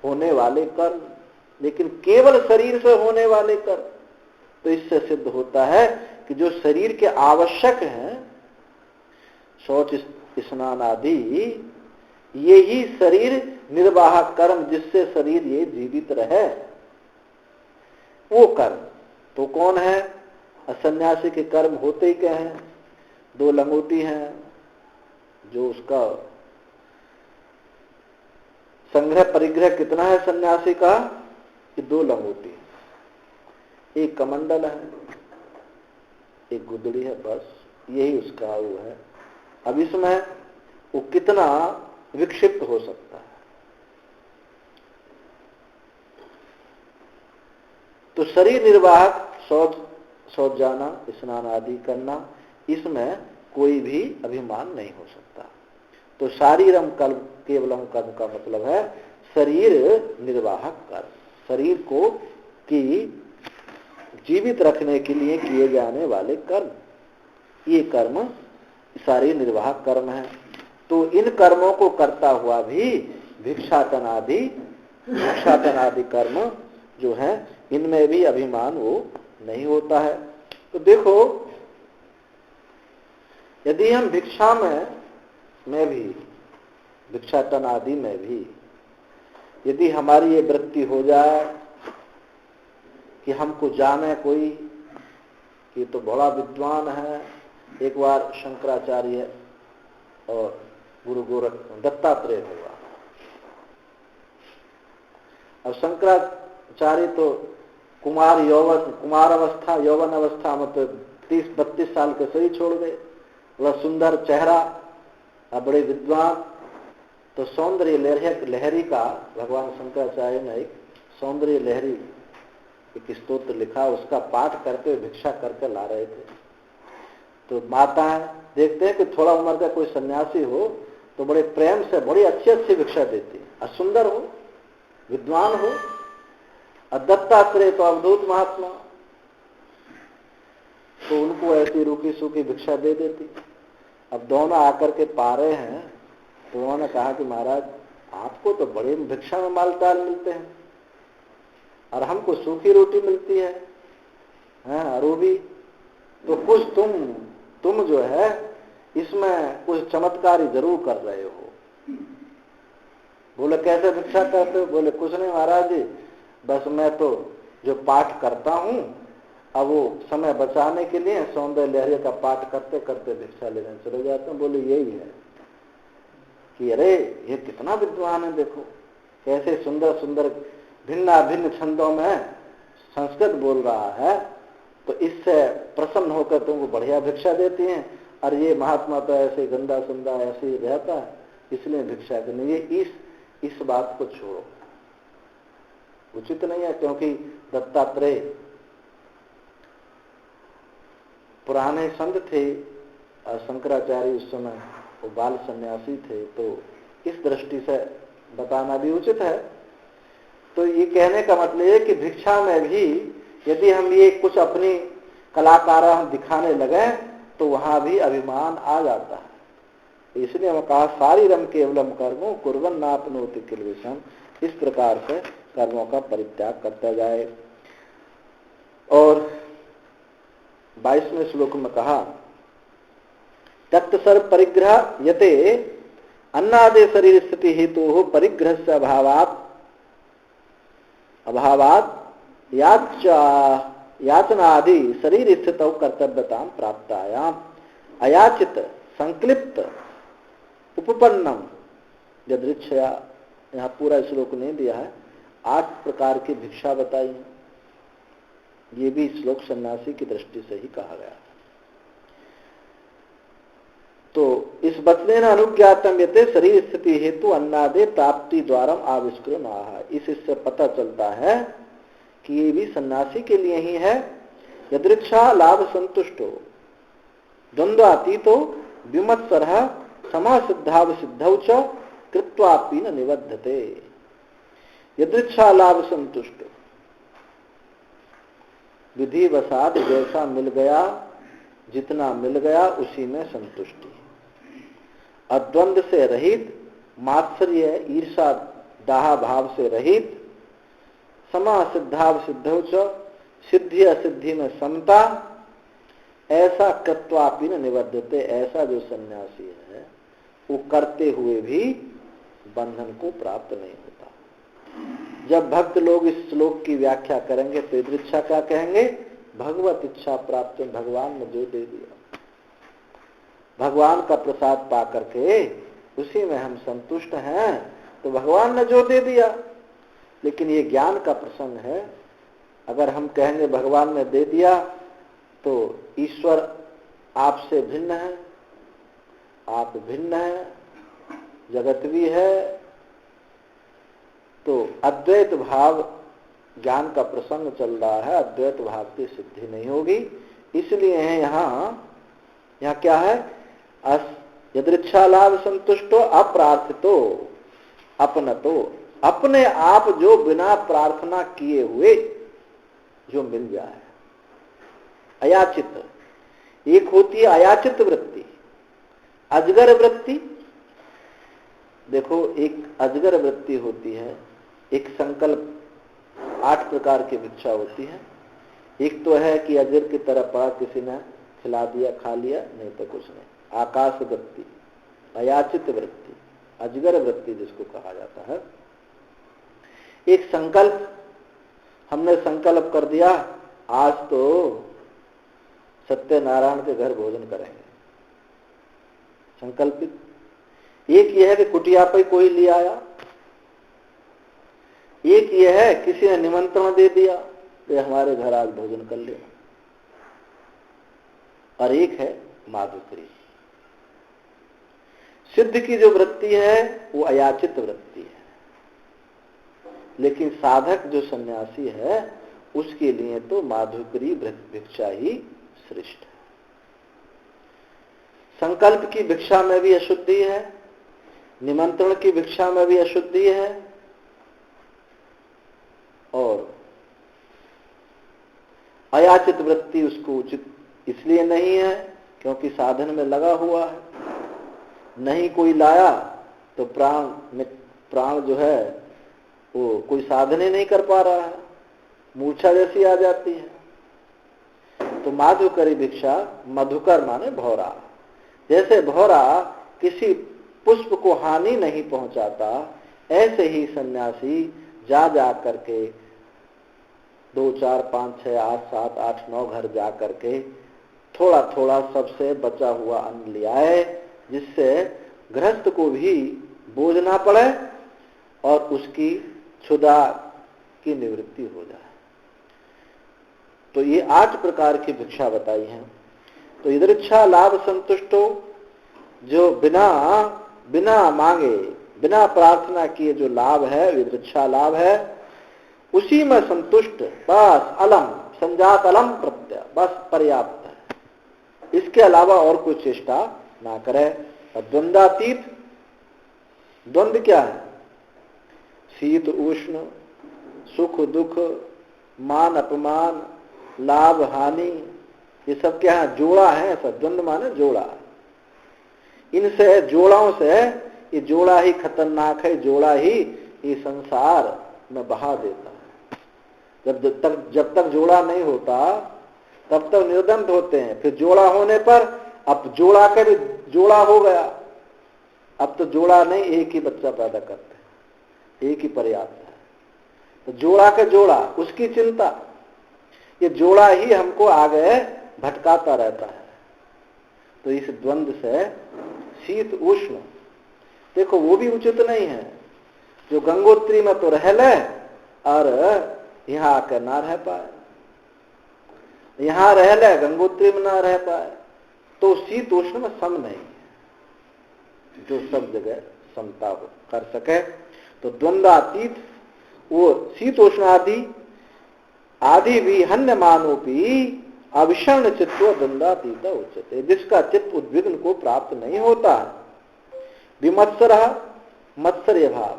होने वाले कर्म, लेकिन केवल शरीर से होने वाले कर्म, तो इससे सिद्ध होता है कि जो शरीर के आवश्यक हैं, शौच स्नान आदि, ये ही शरीर निर्वाहक कर्म, जिससे शरीर ये जीवित रहे, वो कर्म तो कौन है? सन्यासी के कर्म होते ही क्या हैं? 2 लंगोटी हैं, जो उसका संग्रह परिग्रह कितना है सन्यासी का कि 2 लंगोटी, एक कमंडल है, एक गुदड़ी है, बस यही उसका वो है। अब इसमें वो कितना विक्षिप्त हो सकता है। तो शरीर निर्वाहक शौच जाना, स्नान आदि करना, इसमें कोई भी अभिमान नहीं हो सकता। तो शारीरम केवलम कर्म का मतलब है शरीर निर्वाहक कर्म, शरीर को की जीवित रखने के लिए किए जाने वाले कर्म, ये कर्म सारी निर्वाह कर्म है। तो इन कर्मों को करता हुआ भी भिक्षाटन आदि कर्म जो है इनमें भी अभिमान वो नहीं होता है। तो देखो, यदि हम भिक्षा में भी, भिक्षाटन आदि में भी यदि हमारी ये वृत्ति हो जाए कि हमको जाने कोई कि तो बड़ा विद्वान है। एक बार शंकराचार्य और गुरु दत्तात्रेय हुआ। अब शंकराचार्य तो कुमार अवस्था, यौवन अवस्था में तो 30-32 साल के सही छोड़ गए। बड़ा सुंदर चेहरा, बड़े विद्वान। तो सौंदर्य लहरी का भगवान शंकराचार्य ने एक सौंदर्य लहरी एक स्तोत्र लिखा, उसका पाठ करके भिक्षा करके ला रहे थे। तो माताएं देखते हैं कि थोड़ा उम्र का कोई सन्यासी हो तो बड़े प्रेम से बड़ी अच्छी भिक्षा देती, और सुंदर हो, विद्वान हो। और दत्तात्रेय तो अवधूत महात्मा, तो उनको ऐसी रूखी सूखी भिक्षा दे देती। अब दोनों आकर के पा रहे हैं तो उन्होंने कहा कि महाराज, आपको तो बड़े भिक्षा में मालटाल मिलते हैं और हमको सूखी रोटी मिलती है, अरूबी। तो कुछ तुम जो है इसमें कुछ चमत्कारी जरूर कर रहे हो। बोले कैसे भिक्षा करते हो? बोले कुछ नहीं महाराज जी, बस मैं तो जो पाठ करता हूँ, अब वो समय बचाने के लिए सौंदर्य लहरी का पाठ करते करते भिक्षा लेने चले जाते हैं। बोले यही है कि अरे ये कितना विद्वान है, देखो कैसे सुंदर सुंदर भिन्न भिन्न छंदों में संस्कृत बोल रहा है, तो इससे प्रसन्न होकर तुमको बढ़िया भिक्षा देती हैं। और ये महात्मा तो ऐसे गंदा सुंदा ऐसे ही रहता है, इसलिए भिक्षा करनी। ये इस बात को छोड़ो, उचित नहीं है। क्योंकि दत्तात्रेय पुराने संत थे और शंकराचार्य उस समय वो बाल सन्यासी थे, तो इस दृष्टि से बताना भी उचित है। तो ये कहने का मतलब है कि भिक्षा में भी यदि हम ये कुछ अपनी कलाकारा हम दिखाने लगे तो वहां भी अभिमान आ जाता है। इसलिए हम कहा शारीरम केवलम कर्मो कुर्वन् नाप्नोति किल्बिषम्। इस प्रकार से कर्मों का परित्याग करता जाए। और 22वें श्लोक में कहा, तत्त सर्व परिग्रह यते अन्नादे शरीर स्थिति हेतु परिग्रह से अभावात याचनादि शरीर स्थित कर्तव्यता प्राप्तायाम अयाचित संक्लिप्त उपपन्नम यदृच्छया। यहाँ पूरा श्लोक नहीं दिया है, 8 प्रकार की भिक्षा बताई। ये भी श्लोक सन्यासी की दृष्टि से ही कहा गया। तो इस वचनेन अनुज्ञातम यते शरीर स्थिति हेतु अन्नादे प्राप्ति द्वारम आविष्कृतम् आह। इससे पता चलता है कि ये भी सन्यासी के लिए ही है। यदृच्छा लाभ संतुष्टो द्वंद्वातीतो विमत्सरः समासिद्धाव सिद्धौ च कृत्वापि न निबद्धते। यदृच्छा लाभ संतुष्टो, विधि वसात जैसा मिल गया, जितना मिल गया उसी में संतुष्टि। अद्वंद से रहित, मात्सर्य ईर्षा दाह भाव से रहित, समा सिद्धाव सिद्धौ च, सिद्धि असिद्धि में समता, ऐसा कृत्वापि न निबद्धते। ऐसा जो सन्यासी है वो करते हुए भी बंधन को प्राप्त नहीं होता। जब भक्त लोग इस श्लोक की व्याख्या करेंगे तो इच्छा क्या कहेंगे? भगवत इच्छा प्राप्त। भगवान ने जो दे दिया, भगवान का प्रसाद पा करके उसी में हम संतुष्ट हैं, तो भगवान ने जो दे दिया। लेकिन ये ज्ञान का प्रसंग है। अगर हम कहेंगे भगवान ने दे दिया तो ईश्वर आपसे भिन्न है, आप भिन्न है, जगत भी है, तो अद्वैत भाव ज्ञान का प्रसंग चल रहा है, अद्वैत भाव की सिद्धि नहीं होगी। इसलिए है यहाँ क्या है? यदृच्छा लाभ संतुष्टो अप्रार्थितो अपनतो। अपने आप जो बिना प्रार्थना किए हुए जो मिल जाए। अयाचित, एक होती है अयाचित वृत्ति अजगर वृत्ति, देखो एक अजगर वृत्ति होती है, एक संकल्प, 8 प्रकार की भिक्षा होती है। एक तो है कि अजगर की तरह पड़ा, किसी ने खिला दिया, खा लिया, नहीं तो कुछ नहीं। आकाश वृत्ति, अयाचित वृत्ति, अजगर वृत्ति जिसको कहा जाता है। एक संकल्प, हमने संकल्प कर दिया आज तो सत्यनारायण के घर भोजन करेंगे, संकल्पित। एक यह है कि कुटिया पे कोई ले आया, एक यह है किसी ने निमंत्रण दे दिया कि हमारे घर आज भोजन कर लेना, और एक है माधुकरी। सिद्ध की जो वृत्ति है वो अयाचित वृत्ति है, लेकिन साधक जो सन्यासी है उसके लिए तो माधुकरी भिक्षा ही श्रेष्ठ है। संकल्प की भिक्षा में भी अशुद्धि है, निमंत्रण की भिक्षा में भी अशुद्धि है, और अयाचित वृत्ति उसको उचित इसलिए नहीं है क्योंकि साधन में लगा हुआ है। नहीं कोई लाया तो प्राण जो है वो कोई साधन ही नहीं कर पा रहा है, मूर्छा जैसी आ जाती है। तो माधुकरी भिक्षा, मधुकर माने भौरा, जैसे भौरा किसी पुष्प को हानि नहीं पहुंचाता, ऐसे ही सन्यासी जा जा करके 2, 4, 5, 6, 8, 7, 8, 9 घर जा करके थोड़ा थोड़ा सबसे बचा हुआ अन्न ले आए, जिससे गृहस्थ को भी बोझ ना पड़े और उसकी क्षुधा की निवृत्ति हो जाए। तो ये 8 प्रकार की भिक्षा बताई है। तो यदृच्छा लाभ संतुष्टो, जो बिना मांगे, बिना प्रार्थना किए जो लाभ है, यदृच्छा लाभ है, उसी में संतुष्ट, बस अलम संजात अलम प्रत्यय, बस पर्याप्त है, इसके अलावा और कोई चेष्टा ना करे। और द्वंद्वातीत, द्वंद्व क्या है? शीत उष्ण, सुख दुख, मान अपमान, लाभ हानि, ये सब क्या है? जोड़ा है। ऐसा द्वंद्व माने जोड़ा। इनसे जोड़ों से, ये जोड़ा ही खतरनाक है, जोड़ा ही ये संसार में बहा देता है। जब तक जोड़ा नहीं होता तब तक निर्द्वंद होते हैं, फिर जोड़ा होने पर अब जोड़ा के भी जोड़ा हो गया, अब तो जोड़ा नहीं, एक ही बच्चा पैदा करते हैं, एक ही पर्याप्त है। तो जोड़ा के जोड़ा, उसकी चिंता, ये जोड़ा ही हमको आगे भटकाता रहता है। तो इस द्वंद्व से शीत उष्ण, देखो वो भी उचित नहीं है। जो गंगोत्री में तो रह ले और यहाँ आकर ना रह पाए, यहाँ रह ले गंगोत्री में ना रह पाए, तो शीत उष्ण में सम नहीं है, जो सब जगह समता कर सके। तो द्वंद्वातीत, वो शीत उष्ण आदि भी हन्य मानोपी अविषण चित्तो द्वंद्वातीत उच्यते, जिसका चित्त उद्विग्न को प्राप्त नहीं होता है। विमत्सर, मत्सर्य भाव,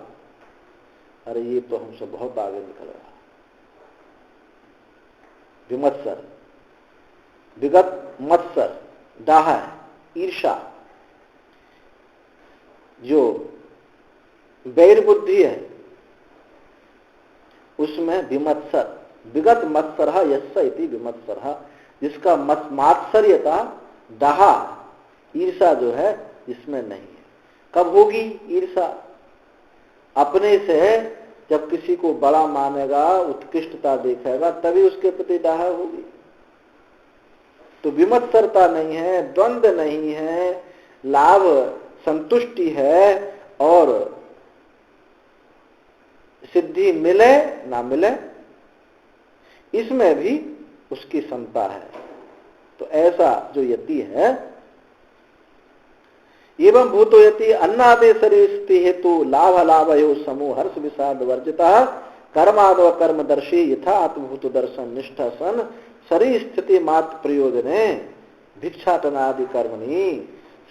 अरे ये तो हमसे बहुत आगे निकल रहा है। विमत्सर, विगत मत्सर, दाह, ईर्षा, जो वैर बुद्धि है उसमें विमत्सर, विगत मत्सर यस्य इति विमत्सर, जिसका मात्सर्यता, दाह, ईर्षा जो है इसमें नहीं है। कब होगी ईर्षा? अपने से जब किसी को बड़ा मानेगा, उत्कृष्टता देखेगा, तभी उसके प्रति दाह होगी। तो विमत्सरता नहीं है, द्वंद्व नहीं है, लाभ संतुष्टि है, और सिद्धि मिले ना मिले इसमें भी उसकी समता है। तो ऐसा जो यति है, एवं भूतो यति अन्नादे शरीर हेतु लाभ लाभयो समूह हर्ष विषाद वर्जिता कर्मादव कर्मदर्शी यथा आत्मभूत दर्शन निष्ठा सन शरीर स्थिति मात्र प्रयोजने भिक्षाटन आदि कर्मणि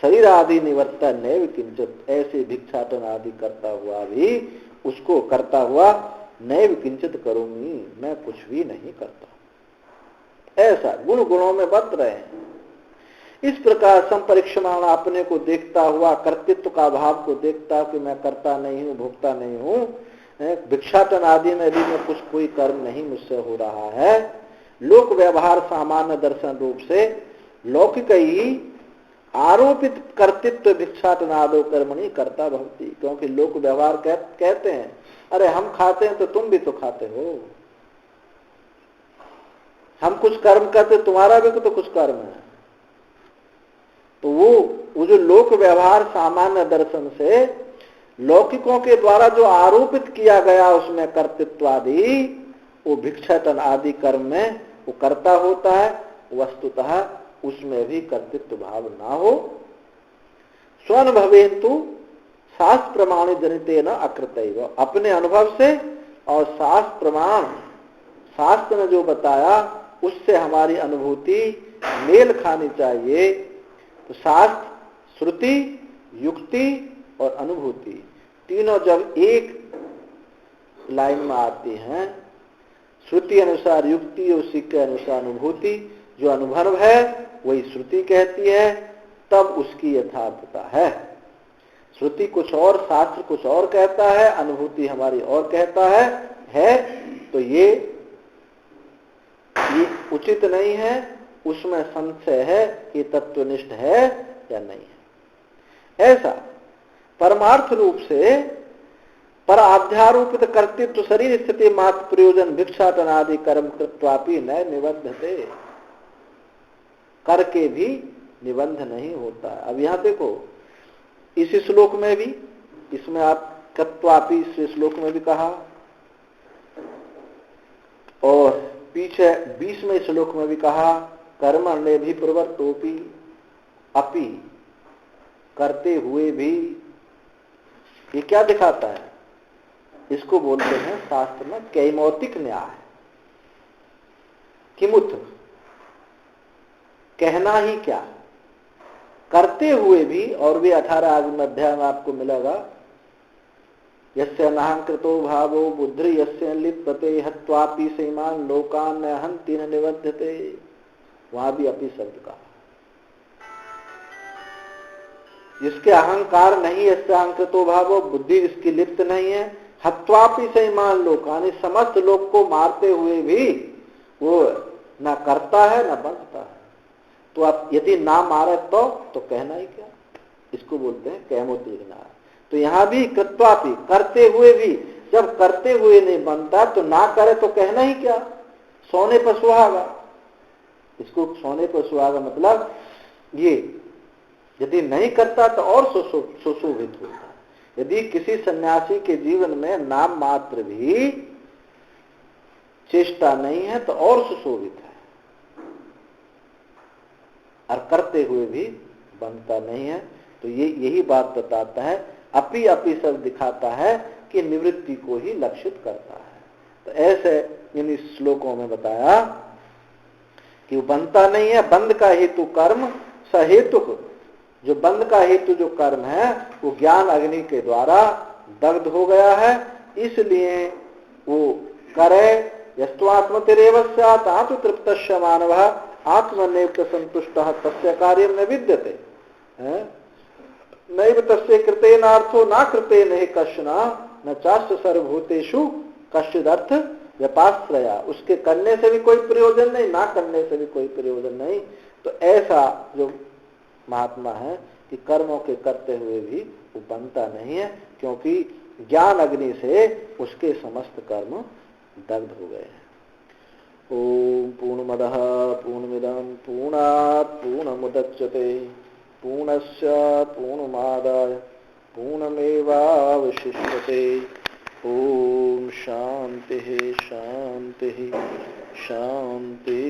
शरीर आदि निवर्तन नैव किंचित, ऐसे भिक्षाटन आदि करता हुआ भी, उसको करता हुआ नैव किंचित करूंगी, मैं कुछ भी नहीं करता। ऐसा गुणों में बत रहे हैं। इस प्रकार संपरीक्षमाण अपने को देखता हुआ, कर्तृत्व का भाव को देखता कि मैं करता नहीं हूं, भोगता नहीं हूं, भिक्षाटन आदि में भी मैं कुछ कोई कर्म नहीं मुझसे हो रहा है। लोक व्यवहार सामान्य दर्शन रूप से लौकिक ही आरोपित कर्तृत्व भिक्षाटन आदो कर्मणि कर्ता भवति, क्योंकि लोक व्यवहार कहते हैं अरे हम खाते हैं तो तुम भी तो खाते हो, हम कुछ कर्म करते तुम्हारा भी तो कुछ कर्म है। तो वो जो लोक व्यवहार सामान्य दर्शन से लौकिकों के द्वारा जो आरोपित किया गया उसमें कर्तृत्व आदि, वो भिक्षाटन आदि कर्म में वो कर्ता होता है, वस्तुतः उसमें भी कर्तृत्व भाव ना हो। स्वानुभवेन्तु शास्त्र प्रमाण जनितेन अकृतैव, अपने अनुभव से और शास्त्र प्रमाण, शास्त्र ने जो बताया उससे हमारी अनुभूति मेल खानी चाहिए। तो शास्त्र, श्रुति, युक्ति और अनुभूति तीनों जब एक लाइन में आती हैं, श्रुति अनुसार युक्ति, उसी के अनुसार अनुभूति, जो अनुभव है वही श्रुति कहती है, तब उसकी यथार्थता है। श्रुति कुछ और, शास्त्र कुछ और कहता है, अनुभूति हमारी और कहता है तो ये उचित नहीं है, उसमें संशय है कि तत्वनिष्ठ है या नहीं है। ऐसा परमार्थ रूप से पर आध्यारोपित कर्तृत्व शरीर स्थिति मात्र प्रयोजन भिक्षाटन आदि कर्म कृत्वापि न निबद्धते, करके भी निबंध नहीं होता है। अब यहां देखो इस श्लोक में भी, इसमें आप कृत्वापि इस श्लोक में भी कहा, और पीछे 20वें श्लोक में भी कहा कर्मण्ये भी प्रवृत्तोपि, अपि, करते हुए भी। ये क्या दिखाता है? इसको बोलते हैं शास्त्र में कैमौतिक न्याय। किमुत, कहना ही क्या, करते हुए भी। और भी 18 अध्याय में आपको मिलेगा, यस्य नाहंकृतो भावो बुद्धि यस्य लिप्यते हत्वापि सीमान लोकान न हन्ति न निबध्यते, वहां भी अपि शब्द का। जिसके अहंकार नहीं, इससे अहंकृतो भावो, बुद्धि इसकी लिप्त नहीं है, हत्वापि सीमान लोकान, समस्त लोग को मारते हुए भी वो न करता है न बंधता है। तो आप यदि ना मारे तो कहना ही क्या, इसको बोलते हैं कैमौतिक न्याय। तो यहां भी कृत्वापि, करते हुए भी, जब करते हुए नहीं बनता तो ना करे तो कहना ही क्या, सोने पर सुहागा। इसको सोने पर सुहागा मतलब ये यदि नहीं करता तो और सुशोभित होता है। यदि किसी सन्यासी के जीवन में नाम मात्र भी चेष्टा नहीं है तो और सुशोभित है, और करते हुए भी बनता नहीं है। तो ये यही बात बताता है, अपि अपि सब दिखाता है कि निवृत्ति को ही लक्षित करता है। तो ऐसे इन श्लोकों में बताया कि वो बनता नहीं है। बंध का हेतु कर्म सहेतुक, जो बंध का हेतु जो कर्म है वो ज्ञान अग्नि के द्वारा दग्ध हो गया है, इसलिए वो करे। यस्त्वात्मतिरेव स्यात् आत्म तृप्तस्य मानवः आत्मनेव संतुष्टः तस्य कार्यं न विद्यते, नैव तस्य कृतेनार्थो न कृतेन हि कश्चन न चास्य सर्वभूतेषु कश्चिदर्थ व्यपाश्रया। उसके करने से भी कोई प्रयोजन नहीं, ना करने से भी कोई प्रयोजन नहीं। तो ऐसा जो महात्मा है कि कर्मों के करते हुए भी वो बनता नहीं है, क्योंकि ज्ञान अग्नि से उसके समस्त कर्म दग्ध हो गए हैं। ओम पूर्णमदः पूर्णमिदं पूर्णात् पूर्णमुदच्यते पूर्णस्य पूर्णमादाय पूर्णमेवावशिष्यते। ओम शांति शांति शांति।